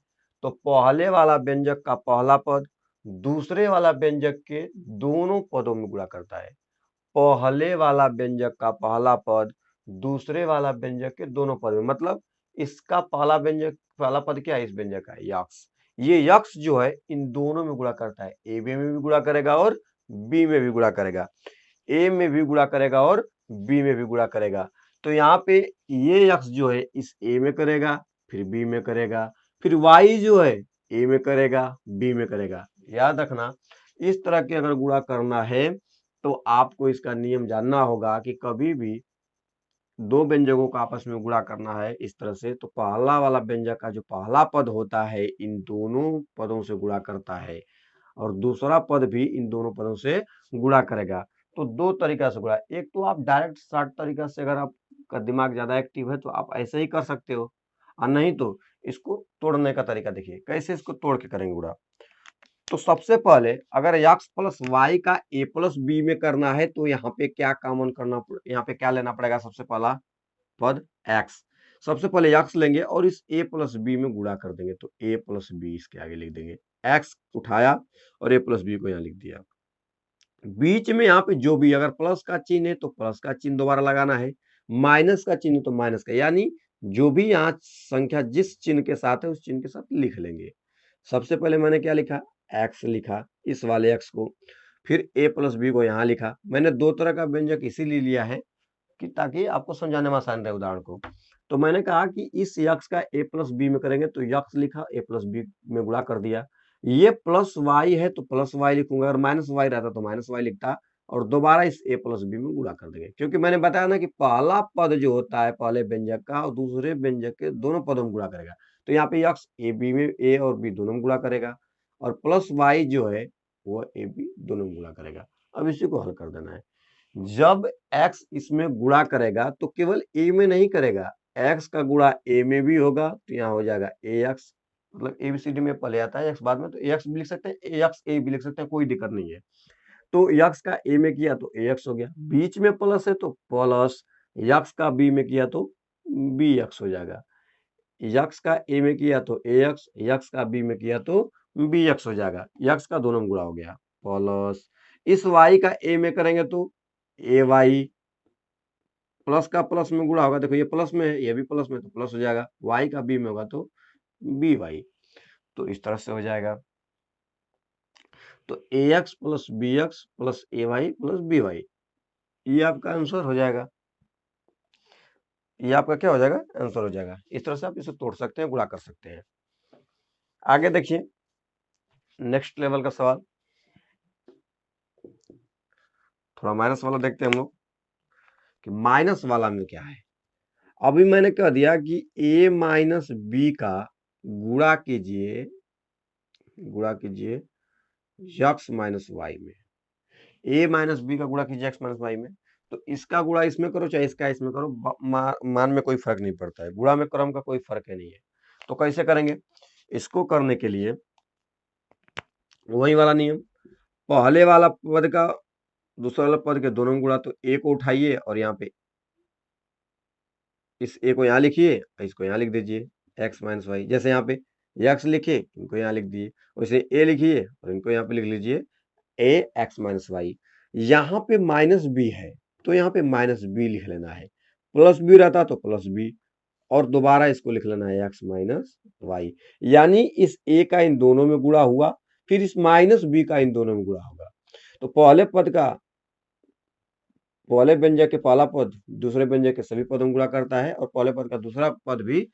तो पहले वाला व्यंजक का पहला पद दूसरे वाला व्यंजक के दोनों पदों में गुणा करता है। पहले वाला व्यंजक का पहला पद दूसरे वाला व्यंजक के दोनों पद में, मतलब इसका पहला पद क्या है, इस व्यंजक का यक्स, ये यक्स जो है इन दोनों में गुणा करता है, ए में भी गुणा करेगा और बी में भी गुणा करेगा, ए में भी गुणा करेगा और बी में भी गुणा करेगा। तो यहाँ पे ये यक्स जो है इस ए में करेगा, फिर बी में करेगा, फिर वाई जो है ए में करेगा, बी में करेगा। याद रखना इस तरह के अगर गुणा करना है तो आपको इसका नियम जानना होगा कि कभी भी दो व्यंजकों का आपस में गुणा करना है इस तरह से, तो पहला वाला व्यंजक का जो पहला पद होता है इन दोनों पदों से गुणा करता है और दूसरा पद भी इन दोनों पदों से गुणा करेगा। तो दो तरीका से गुणा, एक तो आप डायरेक्ट शॉर्ट तरीका से, अगर आपका दिमाग ज्यादा एक्टिव है तो आप ऐसे ही कर सकते हो, और नहीं तो इसको तोड़ने का तरीका देखिए कैसे इसको तोड़ के करेंगे गुणा। तो सबसे पहले अगर x प्लस वाई का a प्लस बी में करना है तो यहाँ पे क्या कॉमन करना, यहाँ पे क्या लेना पड़ेगा, सबसे पहला पद x, सबसे पहले x लेंगे और इस a प्लस बी में गुणा कर देंगे, तो a प्लस बी इसके आगे लिख देंगे, x उठाया और a प्लस बी को यहाँ लिख दिया। बीच में यहाँ पे जो भी अगर प्लस का चिन्ह है तो प्लस का चिन्ह दोबारा लगाना है, माइनस का चिन्ह तो माइनस का, यानी जो भी यहाँ संख्या जिस चिन्ह के साथ है उस चिन्ह के साथ लिख लेंगे। सबसे पहले मैंने क्या लिखा, x लिखा इस वाले x को, फिर a प्लस बी को यहाँ लिखा। मैंने दो तरह का व्यंजक इसीलिए लिया है कि ताकि आपको समझाने में आसान रहे उदाहरण को। तो मैंने कहा कि इस यक्स का a प्लस बी में करेंगे तो यक्स लिखा, a प्लस बी में गुणा कर दिया। ये प्लस वाई है तो प्लस वाई लिखूंगा, अगर माइनस वाई रहता तो माइनस वाई लिखता और दोबारा इस a प्लस बी में गुणा कर देंगे, क्योंकि मैंने बताया ना कि पहला पद जो होता है पहले व्यंजक का और दूसरे व्यंजक के दोनों पदों में गुणा करेगा। तो यहाँ पे यक्स ए बी में, ए और बी दोनों में गुणा करेगा और प्लस वाई जो है वो ए बी दोनों में गुणा करेगा। अब इसी को हल कर देना है। जब x इसमें गुणा करेगा तो केवल a में नहीं करेगा, x का गुणा a में भी होगा, तो यहाँ हो जाएगा ax, मतलब ABCD में पहले आता है x बाद में, तो ax भी लिख सकते हैं, ax a भी लिख सकते हैं, कोई दिक्कत नहीं है। तो x का a में किया तो ax हो गया, बीच में प्लस है तो प्लस, x का b में किया तो bx हो जाएगा, x का a में किया तो ax, x का b में किया तो bx हो जाएगा, x का दोनों में गुणा हो गया प्लस, इस y का a में करेंगे तो ay, प्लस का प्लस में गुणा होगा, देखो ये प्लस में है, ये भी प्लस में, तो प्लस हो जाएगा, वाई का बी में होगा तो बी वाई, तो इस तरह से हो जाएगा। तो a x plus b x plus a y plus b y, ये आपका आंसर हो जाएगा। ये आपका क्या हो जाएगा, आंसर हो जाएगा। इस तरह से आप इसे तोड़ सकते हैं, गुणा कर सकते हैं। आगे देखिए नेक्स्ट लेवल का सवाल, थोड़ा माइनस वाला देखते हैं हम लोग कि माइनस वाला में क्या है। अभी मैंने कह दिया कि a माइनस बी का गुणा कीजिए यक्स माइनस वाई में, a माइनस बी का गुणा कीजिए एक्स माइनस वाई में। तो इसका गुणा इसमें करो चाहे इसका इसमें करो, मान में कोई फर्क नहीं पड़ता है, गुणा में क्रम का कोई फर्क है नहीं है। तो कैसे करेंगे, इसको करने के लिए वही वाला नियम, पहले वाला पद का दूसरा वाला पद के दोनों में गुणा, तो a को उठाइए और यहाँ पे इस a को यहाँ लिखिए, इसको यहाँ लिख दीजिए x माइनस वाई। जैसे यहाँ पे x लिखे, इनको यहाँ लिख दिए, वैसे a लिखिए और इनको यहाँ पे लिख लीजिए a x माइनस वाई। यहाँ पे माइनस बी है तो यहाँ पे माइनस बी लिख लेना है, प्लस बी रहता तो प्लस बी, और दोबारा इसको लिख लेना है x माइनस वाई। यानी इस a का इन दोनों में गुणा हुआ, फिर इस माइनस बी का इन दोनों में गुणा होगा। तो पहले व्यंजक के पहला पद दूसरे व्यंजक के सभी पदों में गुणा करता है, और पहले पद का दूसरा पद भी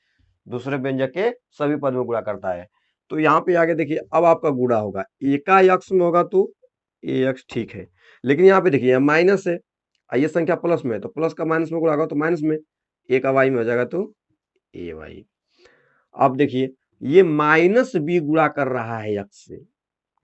दूसरे व्यंजक के सभी पद में गुणा करता है। तो यहाँ पे आगे देखिए, अब आपका गुणा होगा ए का यक्स में होगा तो ए एक्स, ठीक है, लेकिन यहाँ पे देखिए माइनस है, ये संख्या प्लस में है तो प्लस का माइनस में गुणा होगा तो माइनस में, ए का वाई में हो जाएगा तो ए वाई। अब देखिए ये माइनस बी गुणा कर रहा है यक्स से,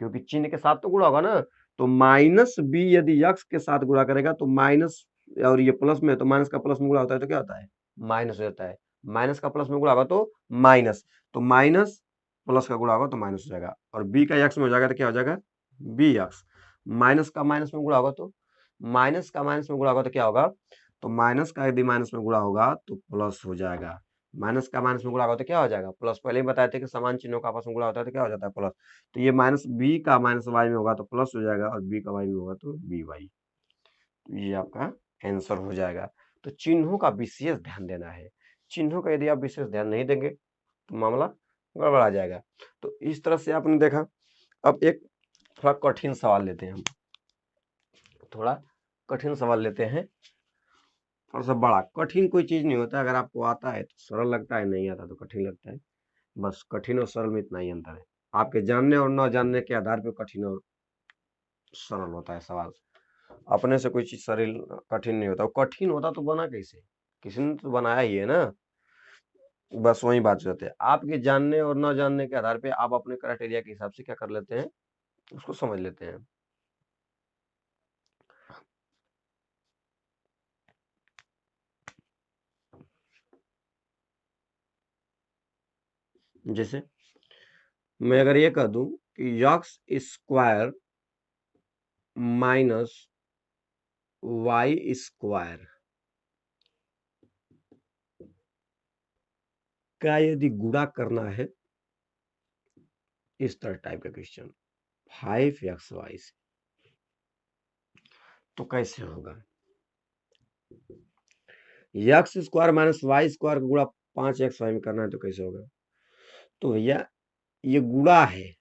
क्योंकि चिन्ह के साथ तो गुणा होगा ना, तो माइनस बी यदि यक्स के साथ गुणा करेगा तो माइनस, और ये प्लस में है तो माइनस का प्लस में गुणा होता है तो क्या होता है, माइनस हो जाता है। माइनस का प्लस में गुणा होगा तो माइनस, तो माइनस प्लस का गुणा होगा तो माइनस हो जाएगा, और बी का यक्स में हो जाएगा तो क्या हो जाएगा, बी यक्स। माइनस का माइनस में गुणा होगा तो माइनस का माइनस में गुणा होगा तो क्या होगा, तो माइनस का यदि माइनस में गुणा होगा तो प्लस हो जाएगा, माइनस का माइनस में गुणा होगा तो क्या हो जाएगा, प्लस। पहले ही बताए थे कि समान चिन्हों का आपस में गुणा होता है तो क्या हो जाता है, प्लस। तो ये माइनस बी का माइनस वाई में होगा तो प्लस हो जाएगा, और बी का वाई में होगा तो बी वाई, तो ये आपका आंसर हो जाएगा। तो चिन्हों का विशेष ध्यान देना है, चिन्हों का यदि आप विशेष ध्यान नहीं देंगे तो मामला गड़बड़ा जाएगा। तो इस तरह से आपने देखा। अब एक थोड़ा कठिन सवाल लेते हैं हम, थोड़ा कठिन सवाल लेते हैं, थोड़ा सा बड़ा। कठिन कोई चीज नहीं होता, अगर आपको आता है तो सरल लगता है, नहीं आता तो कठिन लगता है, बस कठिन और सरल में इतना ही अंतर है। आपके जानने और न जानने के आधार पर कठिन और सरल होता है सवाल। अपने से कोई चीज सरल कठिन नहीं होता, कठिन होता तो बना कैसे, किसी ने तो बनाया ही है ना। बस वही बात हो जाती है, आपके जानने और न जानने के आधार पे आप अपने क्राइटेरिया के हिसाब से क्या कर लेते हैं, उसको समझ लेते हैं। जैसे मैं अगर ये कह दूं कि x square minus y square का यदि गुणा करना है, इस तरह टाइप का क्वेश्चन 5xy से, तो कैसे होगा, x square minus y square का गुणा 5xy में करना है तो कैसे होगा। तो भैया ये गुणा है,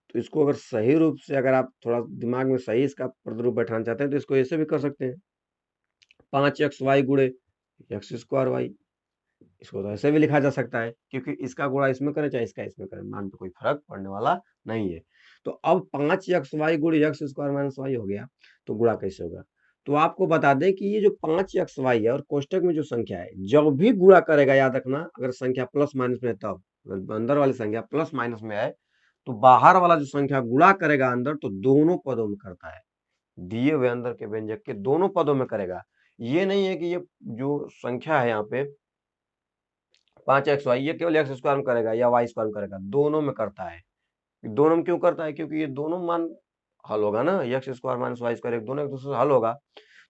तो इसको अगर सही रूप से, अगर आप थोड़ा दिमाग में सही इसका प्रतिरूप बैठाना चाहते हैं तो इसको ऐसे भी कर सकते हैं, 5xy गुणे एक्स स्क्वायर वाई, इसको तो ऐसे भी लिखा जा सकता है, क्योंकि इसका गुणा इसमें करें चाहे इसका इसमें करें, मान पे कोई फर्क पड़ने वाला नहीं है। तो अब 5xy गुणे एक्स स्क्वायर माइनस वाई हो गया, तो गुणा कैसे होगा। तो आपको बता दें कि ये जो 5xy है और कोष्टक में जो संख्या है, जब भी गुणा करेगा, याद रखना, अगर संख्या प्लस माइनस में है तब, अगर अंदर वाली संख्या प्लस माइनस में है तो बाहर वाला जो संख्या गुणा करेगा अंदर, तो दोनों पदों में करता है, दिए हुए अंदर के व्यंजक के दोनों पदों में करेगा। ये नहीं है कि ये जो संख्या है यहाँ पे 5xy, ये केवल एक्स स्क्वायर में करेगा या वाई स्क्वायर में करेगा, दोनों में करता है। दोनों में क्यों करता है, क्योंकि ये दोनों मान हल होगा ना, x square minus y square दोनों एक दूसरे से हल होगा।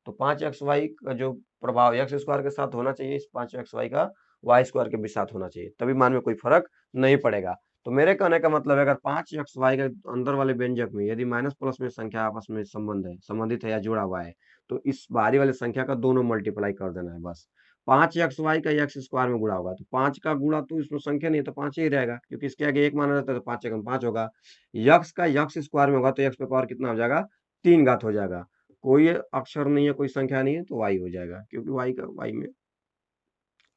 तो 5xy का जो प्रभाव एक्स स्क्वायर के साथ होना चाहिए, इस 5xy का वाई स्क्वायर के भी साथ होना चाहिए, तभी मान में कोई फर्क नहीं पड़ेगा। तो मेरे कहने का मतलब है अगर 5xy के अंदर वाले व्यंजक में यदि माइनस प्लस में संख्या आपस में संबंधित है या जुड़ा हुआ है, तो इस बाहरी वाली संख्या का दोनों मल्टीप्लाई कर देना है बस। 5xy का एक्स स्क्वायर में गुणा होगा तो 5 का गुणा तो इसमें संख्या नहीं है तो 5 ही रहेगा, क्योंकि इसके आगे 1 माना रहता है तो 5 एकम 5 होगा। यक्स का यक्स स्क्वायर में होगा तो एक्स पे पावर कितना हो जाएगा, 3 घात हो जाएगा। कोई अक्षर नहीं है, कोई संख्या नहीं है तो वाई हो जाएगा, क्योंकि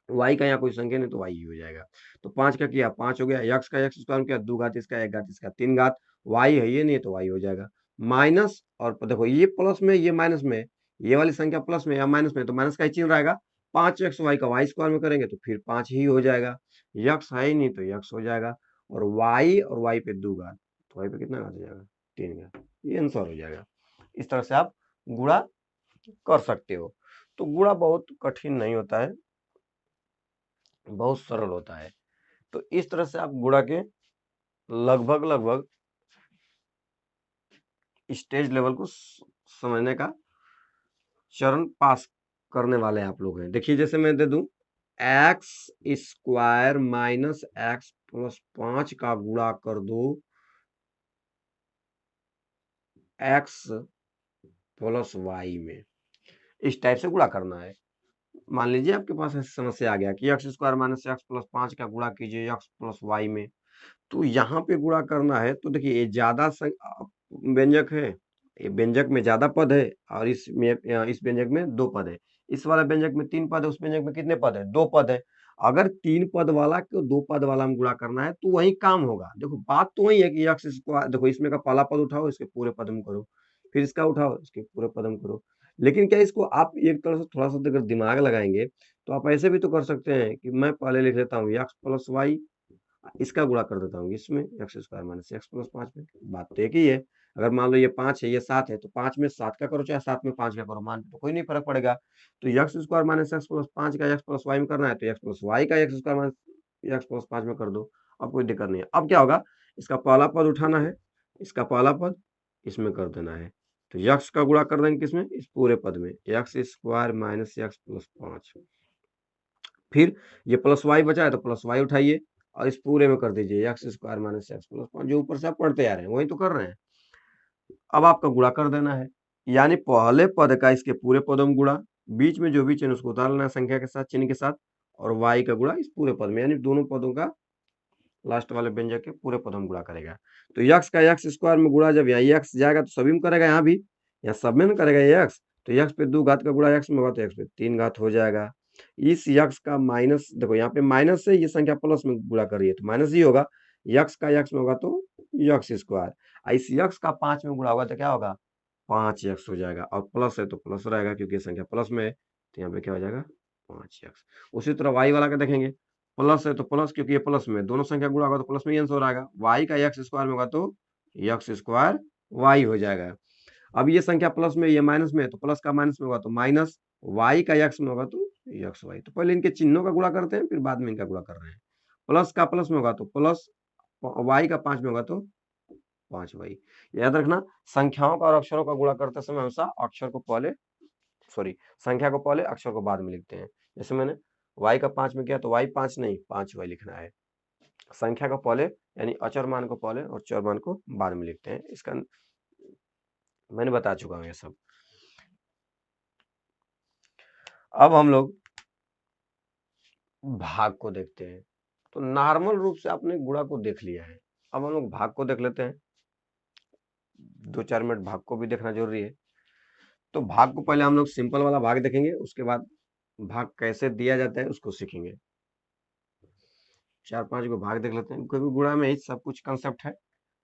वाई का यहाँ कोई संख्या नहीं तो वाई ही हो जाएगा। तो 5 का किया 5 हो गया, यक्स का यक्स स्क्वायर में किया 2 घात इसका 1 घात इसका 3 घात, वाई है ये नहीं है तो वाई हो जाएगा। माइनस और देखो ये प्लस में ये माइनस में, ये वाली संख्या प्लस में या माइनस में तो माइनस का ही चिन्ह रहेगा। 5xy का वाई स्क्वायर में करेंगे तो फिर 5 ही हो जाएगा। यक्स है ही नहीं तो यक्स हो जाएगा, और वाई पे 2 घात, तो वाई पे कितना घात हो जाएगा, 3 घात। ये आंसर हो जाएगा। इस तरह से आप गुणा कर सकते हो। तो गुणा बहुत कठिन नहीं होता है, बहुत सरल होता है। तो इस तरह से आप गुणा के लगभग लगभग स्टेज लेवल को समझने का चरण पास करने वाले आप लोग हैं। देखिए जैसे मैं दे दूं x square minus x plus 5 का गुणा कर दो एक्स प्लस वाई में, इस टाइप से गुणा करना है। मान लीजिए आपके पास ऐसी समस्या आ गया कि x square minus x plus 5 का गुणा कीजिए एक्स प्लस वाई में, तो यहाँ पे गुणा करना है तो देखिए ये ज्यादा व्यंजक है, ये व्यंजक में ज्यादा पद है और इस व्यंजक में 2 पद है। इस वाला व्यंजक में 3 पद है, उस व्यंजक में कितने पद है, 2 पद है। अगर 3 पद वाला को 2 पद वाला में गुणा करना है तो वही काम होगा। देखो बात तो वही है कि एक्स स्क्वायर, देखो इसमें का पहला पद उठाओ इसके पूरे पद में करो, फिर इसका उठाओ इसके पूरे पद में करो। लेकिन क्या इसको आप एक तरह से थोड़ा सा अगर दिमाग लगाएंगे तो आप ऐसे भी तो कर सकते हैं कि मैं पहले लिख लेता हूँ एक्स प्लस वाई, इसका गुणा कर देता हूँ इसमें x square minus x plus 5 में। बात तो एक ही है। अगर मान लो ये 5 है ये 7 है तो 5 में 7 का करो चाहे 7 में 5 का करो, मान तो कोई नहीं फर्क पड़ेगा। तो x square minus x plus 5 का एक्स प्लस वाई में करना है तो एक्स प्लस वाई का x square minus x plus 5 में कर दो। अब कोई दिक्कत नहीं है। अब क्या होगा, इसका पहला पद उठाना है, इसका पहला पद इसमें कर देना है, तो यक्स का गुणा कर देंगे किसमें, इस पूरे पद में, x square minus x plus 5। फिर ये प्लस वाई बचा है तो प्लस वाई उठाइए और इस पूरे में कर दीजिए x square minus x plus 5, जो ऊपर से आप पढ़ते आ रहे हैं वही तो कर रहे हैं। अब आपका गुणा कर देना है, यानी पहले पद का इसके पूरे पदों में गुणा, बीच में जो भी चिन्ह उसको उतार लेना है संख्या के साथ, चिन्ह के साथ, और वाई का गुणा इस पूरे पद में, यानी दोनों पदों का लास्ट वाले व्यंजक के पूरे पदों में गुणा करेगा। तो यक्स का यक्स स्क्वायर में गुणा जब यहाँ यक्स जाएगा तो सभी में करेगा, यहाँ भी यहाँ सब में करेगा यक्स, तो यक्स पे 2 घात का गुणा यक्स में होगा तो यक्स पे 3 घात हो जाएगा। इस यक्स का माइनस, देखो यहाँ पे माइनस से ये संख्या प्लस में गुणा कर रही है तो माइनस ही होगा, यक्स का यक्स में होगा तो यक्स स्क्वायर, इस यक्स का 5 में गुणा होगा तो क्या होगा, 5x हो जाएगा, और प्लस है तो प्लस रहेगा क्योंकि संख्या प्लस में है, तो यहाँ पे क्या हो जाएगा 5x। उसी तरह वाई वाला का देखेंगे, प्लस है तो प्लस, क्योंकि ये प्लस में दोनों संख्या गुणा होगा तो प्लस में ही आंसर आएगा, वाई का एक्स स्क्वायर में होगा तो एक्स स्क्वायर वाई हो जाएगा। अब ये संख्या प्लस में ये माइनस में है तो प्लस का माइनस में होगा तो माइनस, वाई का एक्स में होगा तो एक्स वाई। तो पहले इनके चिन्हों का गुणा करते हैं फिर बाद में इनका गुणा कर रहे हैं। प्लस का प्लस में होगा तो प्लस, वाई का 5 में होगा तो 5y। याद रखना संख्याओं का और अक्षरों का गुणा करते समय हमेशा अक्षर को पहले, सॉरी संख्या को पहले अक्षर को बाद में लिखते हैं। जैसे मैंने y का 5 में किया तो y 5 नहीं 5y लिखना है। संख्या को पहले यानी अचर मान को पहले और चर मान को बाद में लिखते हैं, इसका मैंने बता चुका हूँ ये सब। अब हम लोग भाग को देखते हैं। तो नॉर्मल रूप से आपने गुणा को देख लिया है, अब हम लोग भाग को देख लेते हैं। 2-4 मिनट भाग को भी देखना जरूरी है। तो भाग को पहले हम लोग सिंपल वाला भाग देखेंगे, उसके बाद भाग कैसे दिया जाता है उसको सीखेंगे। 4-5 को भाग देख लेते हैं, क्योंकि गुणा में ही सब कुछ कंसेप्ट है।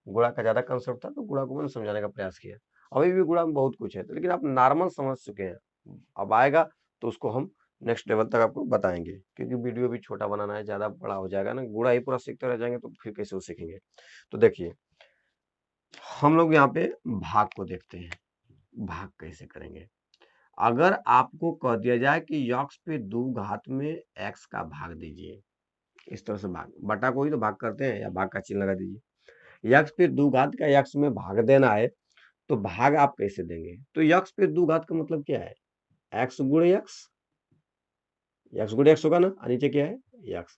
गुणा का ज्यादा कंसेप्ट था तो गुणा को मैंने समझाने का प्रयास किया। अभी भी गुणा में बहुत कुछ है तो, लेकिन आप नॉर्मल समझ चुके हैं, अब आएगा तो उसको हम नेक्स्ट लेवल तक आपको बताएंगे, क्योंकि वीडियो भी छोटा बनाना है, ज्यादा बड़ा हो जाएगा ना, गुणा ही पूरा सीखते रह जाएंगे तो फिर कैसे वो सीखेंगे। तो देखिए हम लोग यहाँ पे भाग को देखते हैं, भाग कैसे करेंगे। अगर आपको कह दिया जाए कि यक्स पे 2 घात में एक्स का भाग दीजिए, इस तरह से भाग, बटा को ही तो भाग करते हैं, या भाग का चिन्ह लगा दीजिए। यक्स पे 2 घात का यक्स में भाग देना है तो भाग आप कैसे देंगे, तो यक्स पे 2 घात का मतलब क्या है, एक्स गुणे यक्स, यक्स गुणे एक्स होगा ना, और नीचे क्या है यक्स,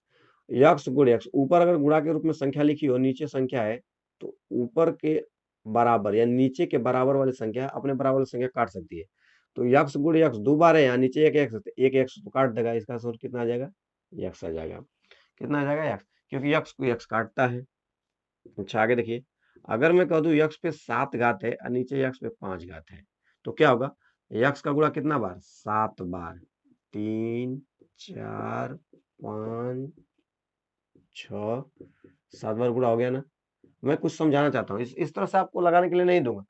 यक्स गुण यक्स, ऊपर अगर गुणा के रूप में संख्या लिखी हो, नीचे संख्या है, तो ऊपर के बराबर या नीचे के बराबर वाली संख्या अपने बराबर वाली संख्या काट सकती है। तो यक्स गुण यक्स 2 बार है, यहाँ नीचे एक एक्स तो काट देगा, इसका सूत्र कितना आ जाएगा, यक्स आ जाएगा। कितना आ जाएगा, यक्स, क्योंकि यक्स को यक्स काटता है। अच्छा आगे देखिए, अगर मैं कह दूं यक्स पे 7 घात है और नीचे यक्स पे 5 घात है, तो क्या होगा, यक्स का गुणा कितना बार, 7 बार, 3 4 5 6 7 बार गुणा हो गया ना। मैं कुछ समझाना चाहता हूँ, इस तरह से आपको लगाने के लिए नहीं दूंगा,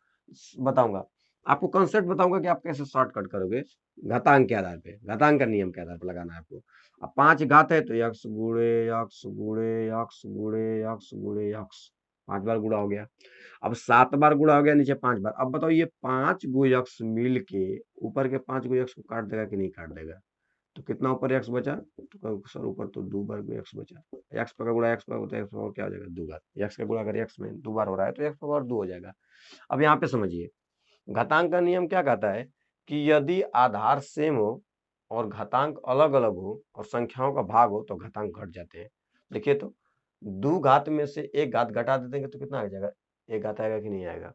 बताऊंगा आपको, कंसेप्ट बताऊंगा कि आप कैसे शॉर्टकट करोगे, घातांक के आधार पे, घातांक का नियम के आधार पर लगाना है आपको। अब 5 घात है तो यक्स गुणे यक्स गुणे यक्स गुणे यक्स गुणे यक्स, 5 बार गुणा हो गया। अब 7 बार गुणा हो गया, नीचे 5 बार। अब बताओ ये 5 गो यक्स मिल के ऊपर के 5 गो यक्स को काट देगा कि नहीं काट देगा, तो कितना ऊपर एक्स बचा, तो सर ऊपर तो 2 बार एक्स बचा, एक्स का गुणा एक्स पर होता है, एक्स पावर क्या हो जाएगा, 2 घात, एक्स का गुणा अगर एक्स में 2 बार हो रहा है तो एक्स पावर 2 हो जाएगा। अब यहाँ पे समझिए, घातांक का नियम क्या कहता है कि यदि आधार सेम हो और घातांक अलग अलग हो और संख्याओं का भाग हो तो घातांक घट जाते हैं। देखिए तो 2 घात में से 1 घात घटा देंगे तो कितना आ जाएगा, 1 घात आएगा कि नहीं आएगा।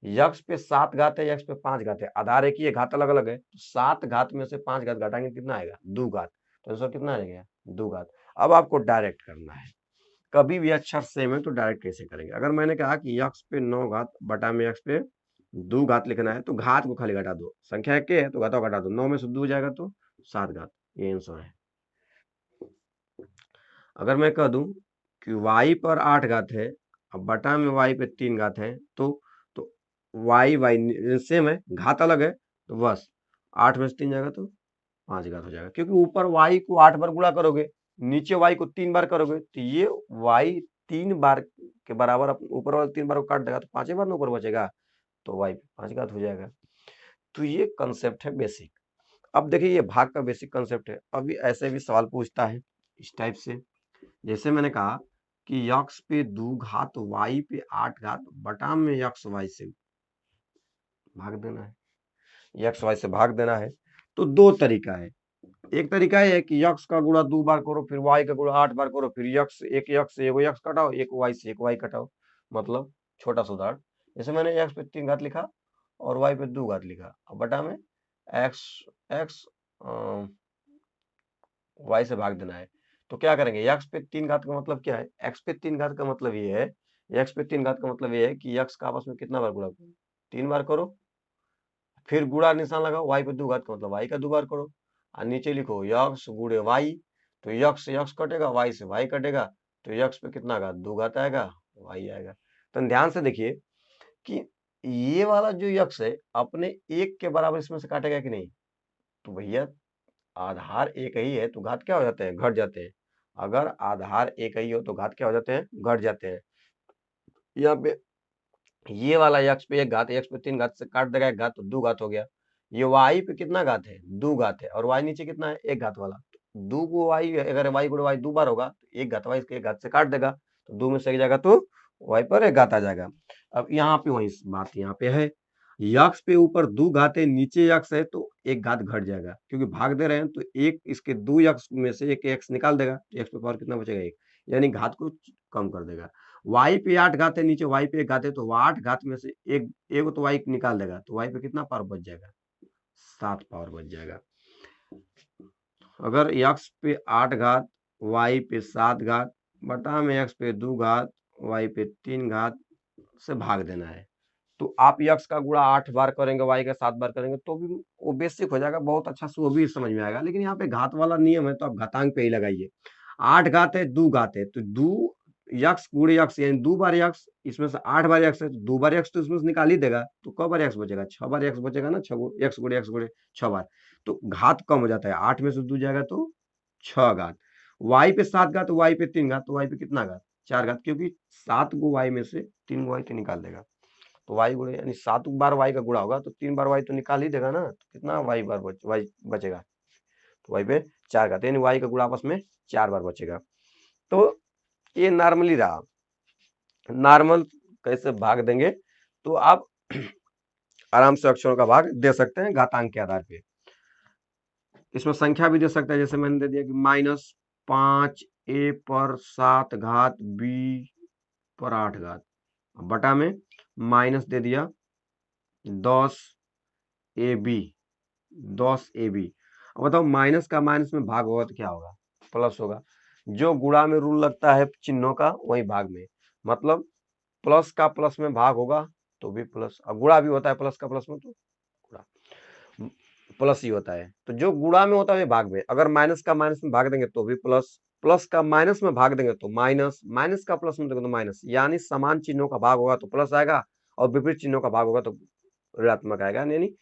यक्स पे 7 घात है, यक्स पे 5 घात है, आधार एक ही है, घात अलग अलग है, तो 7 घात में से 5 घात घटाएंगे कितना आएगा, 2 घात, तो आंसर कितना आ जाएगा, 2 घात। अब आपको डायरेक्ट करना है, कभी भी अक्षर सेम है तो डायरेक्ट कैसे करेंगे। अगर मैंने कहा कि यक्स पे 9 घात बटा में यक्स पे 2 घात लिखना है, तो घात को खाली घटा दो, संख्या के है तो घातों घटा दो, 9 में से 2 हो जाएगा तो 7 घात, ये आंसर है। अगर मैं कह दूं कि y पर 8 घात है, अब बटा में y पे 3 घात है, तो y y सेम है, घात अलग है, तो बस 8 में से 3 जाएगा तो 5 घात हो जाएगा, क्योंकि ऊपर y को 8 बार गुणा करोगे, नीचे y को 3 बार करोगे, तो ये y 3 बार के बराबर ऊपर वाले 3 बार को काट देगा तो 5 बार ना ऊपर बचेगा, तो y 5 घात हो जाएगा। तो ये कंसेप्ट है बेसिक। अब देखिए ये भाग का बेसिक कंसेप्ट है। अभी ऐसे भी सवाल पूछता है इस टाइप से, जैसे मैंने कहा कि यक्स पे 2 घात y पे 8 घात बटा में यक्स y से भाग देना है, यक्स y से भाग देना है। तो दो तरीका है, एक तरीका ये है कि यक्स का गुणा 2 बार करो, फिर y का गुणा 8 बार करो, फिर यक्स से एगो यक्स कटाओ, एक y से एक y कटाओ। मतलब छोटा सुधार, जैसे मैंने x पे 3 घात लिखा और y पे 2 घात लिखा, अब बटा में x x y से भाग देना है। तो क्या करेंगे, x पे 3 घात का मतलब क्या है, x पे 3 घात का मतलब ये है, x पे 3 घात का मतलब ये है कि x का आपस में कितना बार गुणा करो, 3 बार करो, फिर गुणा निशान लगाओ, y पे 2 घात का मतलब y का 2 बार करो, और नीचे लिखो यक्स गुणे y, तो यक्स से यक्स कटेगा, y से y कटेगा, तो यक्स पे कितना घात, 2 घात आएगा, y आएगा। तो ध्यान से देखिए कि ये वाला जो यक्स है अपने एक के बराबर इसमें से काटेगा कि नहीं, तो भैया आधार एक ही है तो घात क्या हो जाते हैं, घट जाते हैं। अगर आधार एक ही हो तो घात क्या हो जाते हैं, घट जाते हैं। यहाँ पे ये वाला यक्स पे एक घात, यक्स पे 3 घात से काट देगा एक घात, तो 2 घात हो गया। ये y पे कितना घात है, 2 घात है, और y नीचे कितना है, एक घात वाला, 2 को y अगर y गुणे y 2 बार होगा तो एक घात y इसके एक घात से काट देगा, तो 2 में से एक जाएगा तो y पर एक घात आ जाएगा। अब यहाँ पे वही बात यहाँ पे है, यक्स पे ऊपर 2 घात है, नीचे यक्स है, तो एक घात घट जाएगा, क्योंकि भाग दे रहे हैं तो एक इसके 2 यक्स में से एक एक्स निकाल देगा, तो एक्स पे पावर कितना बचेगा, एक, यानी घात को कम कर देगा। y पे 8 घात है, नीचे y पे एक घात है, तो 8 घात में से एक तो y निकाल देगा, तो y पे कितना पावर बच जाएगा, 7 पावर बच जाएगा। अगर x पे 8 घात, y पे 7 घात बटा में x पे 2 घात, y पे 3 घात से भाग देना है, तो आप यक्स का गुणा 8 बार करेंगे, y का 7 बार करेंगे, तो भी वो बेसिक हो जाएगा, बहुत अच्छा से वो भी समझ में आएगा। लेकिन यहाँ पे घात वाला नियम है तो आप घातांक पे ही लगाइए। 8 घात है, 2 घात है, तो 2 यक्स गुणे यक्स यानी 2 बार यक्स, इसमें से 8 बार यक्स है तो 2 बार यक्स तो इसमें से निकाल ही देगा, तो कब बार यक्स बचेगा, 6 बार यक्स बचेगा ना, 6 यक्स गुणे 6 बार, तो घात कम हो जाता है, 8 में से 2 जाएगा तो 6 घात। y पे 7 घात, y पे 3 घात, तो y पे कितना घात, 4 घात, क्योंकि 7 गो y में से 3 गो y तो निकाल देगा, तो y गुणे यानी 7 बार y का गुणा होगा तो 3 बार y तो निकाल ही देगा ना, तो कितना y बार y बचेगा, तो y पे 4 घात, यानी y का गुणा आपस में 4 बार बचेगा। तो ये नॉर्मली रहा, नॉर्मल कैसे भाग देंगे, तो आप आराम से अक्षरों का भाग दे सकते हैं घातांक के आधार पे। इसमें संख्या भी दे सकते हैं, जैसे मैंने दे दिया कि 5a पर 7 घात b पर 8 घात, बटा में माइनस दे दिया 10ab, 10ab। अब बताओ माइनस का माइनस में भाग होगा तो क्या होगा, प्लस होगा। जो गुणा में रूल लगता है चिन्हों का वही भाग में, मतलब प्लस का प्लस में भाग होगा तो भी प्लस, अब गुणा भी होता है प्लस का प्लस में तो गुणा प्लस ही होता है। तो जो गुणा में होता है भाग में, अगर माइनस का माइनस में भाग देंगे तो भी प्लस, प्लस का माइनस में भाग देंगे तो माइनस, माइनस का प्लस में देंगे तो माइनस, यानी समान चिन्हों का भाग होगा तो प्लस आएगा और विपरीत चिन्हों का भाग होगा तो ऋणात्मक आएगा, यानी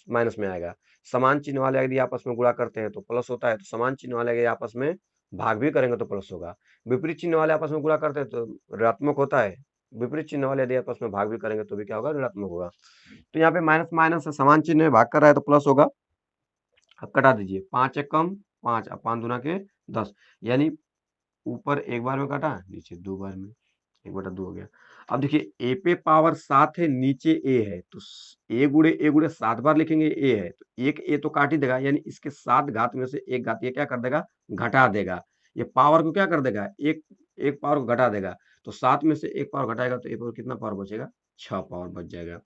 माइनस में आएगा। समान चिन्ह वाले यदि आपस में गुणा करते हैं तो प्लस होता है, तो समान चिन्ह वाले यदि आपस में भाग भी करेंगे तो प्लस होगा। विपरीत चिन्ह वाले आपस में गुणा करते हैं तो ऋणात्मक होता है, विपरीत चिन्ह वाले यदि आपस में भाग भी करेंगे तो भी क्या होगा, ऋणात्मक होगा। तो यहाँ पे माइनस माइनस से समान चिन्ह में भाग कर रहा है तो प्लस होगा। अब कटा दीजिए, 5 एकम 5, अब 5 दूना के 10, यानी ऊपर एक बार में काटा, नीचे दो बार में, 1/2 हो गया। अब देखिए ए पे पावर 7 है, नीचे ए है, तो ए गुड़े 7 बार लिखेंगे, ए है तो एक ए तो काट ही देगा, यानी इसके 7 घात में से एक घात ये क्या कर देगा, घटा देगा। ये पावर को क्या कर देगा, एक एक पावर को घटा देगा। तो 7 में से एक पावर घटाएगा तो ए पर कितना पावर बचेगा, 6 पावर बच जाएगा।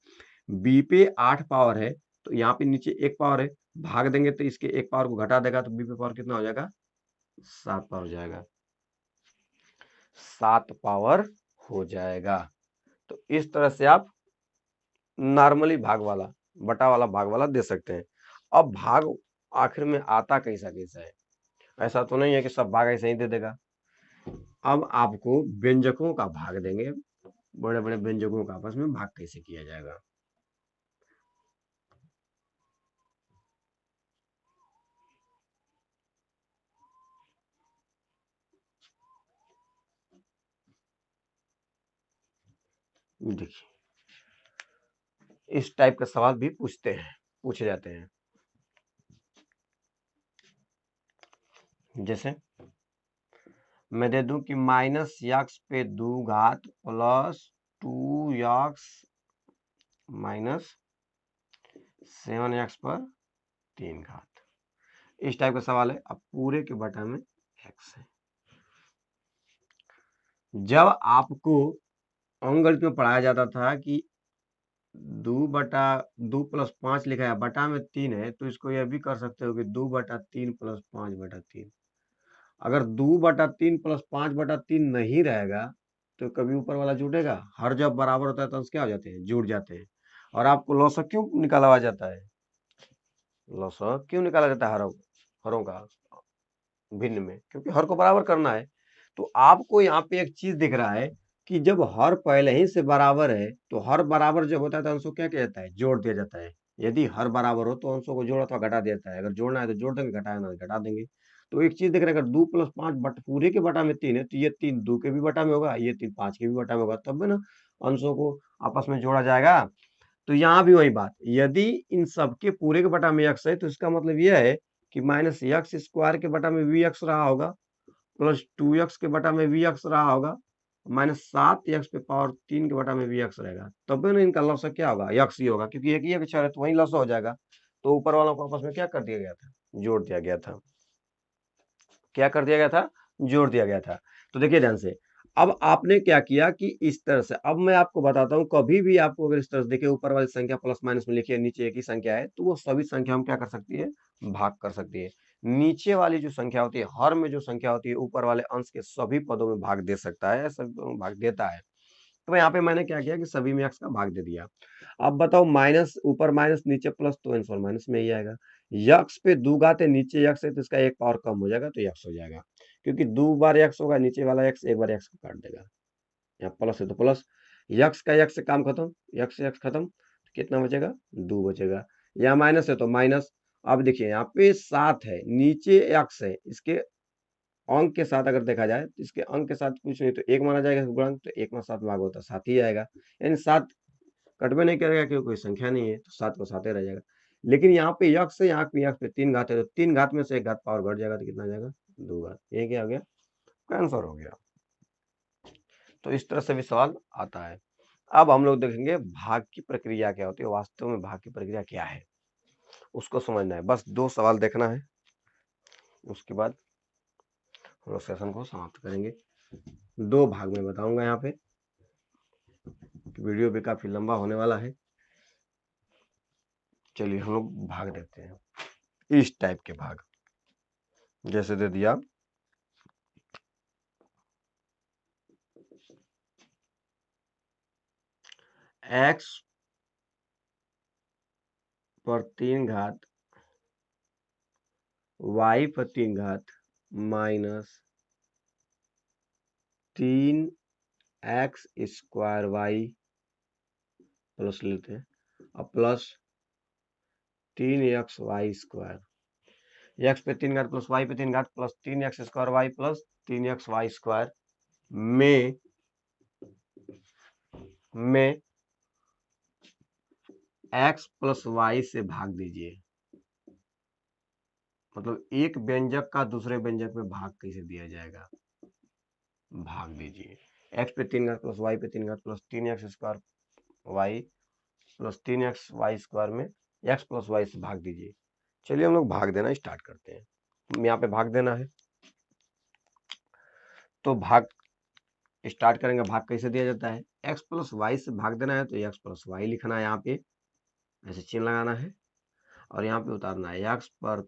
बी पे 8 पावर है, तो यहाँ पे नीचे एक पावर है, भाग देंगे तो इसके एक पावर को घटा देगा, तो बी पे पावर कितना हो जाएगा, 7 पावर हो जाएगा, 7 पावर हो जाएगा। तो इस तरह से आप नॉर्मली भाग वाला, बटा वाला, भाग वाला दे सकते हैं। अब भाग आखिर में आता कैसा कैसा है, ऐसा तो नहीं है कि सब भाग ऐसे ही दे देगा। अब आपको व्यंजकों का भाग देंगे, बड़े बड़े व्यंजकों का आपस में भाग कैसे किया जाएगा। देखिए इस टाइप का सवाल भी पूछे जाते हैं। जैसे मैं दे दूं कि माइनस यक्स पे 2 घात प्लस 2 यक्स माइनस 7 यक्स पर 3 घात, इस टाइप का सवाल है। अब पूरे के बटा में एक्स है। जब आपको अंकगणित में पढ़ाया जाता था कि 2/2 + 5 लिखा है, बटा में 3 है, तो इसको यह भी कर सकते हो कि 2/3 + 5/3। अगर 2/3 + 5/3 नहीं रहेगा तो कभी ऊपर वाला जुड़ेगा, हर जब बराबर होता है तो अंश क्या हो जाते हैं, जुड़ जाते हैं। और आपको लॉसक क्यों निकाला जाता है, लॉसक क्यों निकाला जाता है हरों का भिन्न में, क्योंकि हर को बराबर करना है। तो आपको यहाँ पे एक चीज दिख रहा है कि जब हर पहले ही से बराबर है तो हर बराबर जब होता है तो अंशों क्या किया जाता है, जोड़ दिया जाता है। यदि हर बराबर हो तो अंशों को जोड़ अथवा घटा दिया जाता है, अगर जोड़ना है तो जोड़ देंगे, घटाना है तो घटा देंगे। तो एक चीज देख रहे हैं, अगर 2 + 5 पूरे के बटा में 3 है तो ये 3 2 के भी बटा में होगा, ये 3 5 के भी बटा में होगा, तब भी ना अंशों को आपस में जोड़ा जाएगा। तो यहाँ भी वही बात, यदि इन सबके पूरे के बटा में x है तो इसका मतलब यह है कि माइनस एक्स स्क्वायर के बटा में वी एक्स रहा होगा, प्लस 2x के बटा में वी एक्स रहा होगा, माइनस 7x पे पावर 3 के बटा में वी एक्स रहेगा। तब भी ना इनका लॉस क्या होगा, यक्स ही होगा, क्योंकि एक ही अक्षर है तो वही लॉस हो जाएगा। तो ऊपर वालों को आपस में क्या कर दिया गया था, जोड़ दिया गया था। क्या कर दिया गया था, जोड़ दिया गया था। तो देखिए ध्यान से, अब आपने क्या किया कि इस तरह से, अब मैं आपको बताता हूं, कभी भी आपको अगर इस तरह से देखिए ऊपर वाली संख्या प्लस माइनस में लिखिए, नीचे एक ही संख्या है, तो वो सभी संख्या हम क्या कर सकती है, भाग कर सकती है। नीचे वाली जो संख्या होती है, हर में जो संख्या होती है, ऊपर वाले अंश के सभी पदों में भाग दे सकता है, सभी पदों में भाग देता है। तो यहाँ पे मैंने क्या किया कि सभी में एक्स का भाग दे दिया। अब बताओ माइनस, ऊपर माइनस नीचे प्लस, तो आंसर माइनस में ही आएगा। यक्स पे 2 घात है, नीचे यक्स है, तो इसका एक पावर कम हो जाएगा तो यक्स हो जाएगा, क्योंकि 2 बार यक्स होगा, नीचे वाला यक्स एक बार यक्स को काट देगा। यहाँ प्लस है तो प्लस, यक्स का यक्स से काम खत्म, यक्स से यक्स खत्म, तो कितना बचेगा, 2 बचेगा। यहाँ माइनस है तो माइनस। अब देखिए यहाँ पे 7 है, नीचे यक्स है, इसके अंक के साथ अगर देखा जाए तो इसके अंक के साथ कुछ नहीं तो एक माना जाएगा गुणक, तो 1 में 7 भाग होता है 7 ही आएगा, यानी 7 कटवे नहीं करेगा क्योंकि कोई संख्या नहीं है, तो 7 को 7 ही रह जाएगा। लेकिन यहाँ पे यक्स है, यहाँ पे यक्स पे 3 घात है, तो 3 घात में से 1 घात पावर घट जाएगा तो कितना जाएगा, 2 घात। ये क्या हो गया, आंसर हो गया। तो इस तरह से भी सवाल आता है। अब हम लोग देखेंगे भाग की प्रक्रिया क्या होती है, वास्तव में भाग की प्रक्रिया क्या है उसको समझना है, बस 2 सवाल देखना है, उसके बाद हम लोग सेशन को समाप्त करेंगे। 2 भाग में बताऊंगा यहाँ पे, वीडियो भी काफी लंबा होने वाला है। चलिए हम लोग भाग देते हैं, इस टाइप के भाग जैसे दे दिया x पर 3 घात y पर 3 घात minus 3x square y plus लेते हैं, अब plus 3x y square, x पे 3 घात प्लस y पे 3 घात plus 3x square y plus 3x y square में x प्लस y से भाग दीजिए। मतलब एक व्यंजक का दूसरे व्यंजक में भाग कैसे दिया जाएगा, भाग दीजिए। x पे 3 घात प्लस y पे 3 घात plus 3x square y plus 3x y square में x प्लस y से भाग दीजिए। चलिए हम लोग भाग देना स्टार्ट करते हैं। यहाँ पे भाग देना है, तो भाग स्टार्ट करेंगे। भाग कैसे दिया जाता है, x प्लस वाई से भाग देना है तो x प्लस वाई लिखना है, यहाँ पे ऐसे चिन्ह लगाना है और यहाँ पे उतारना है x पर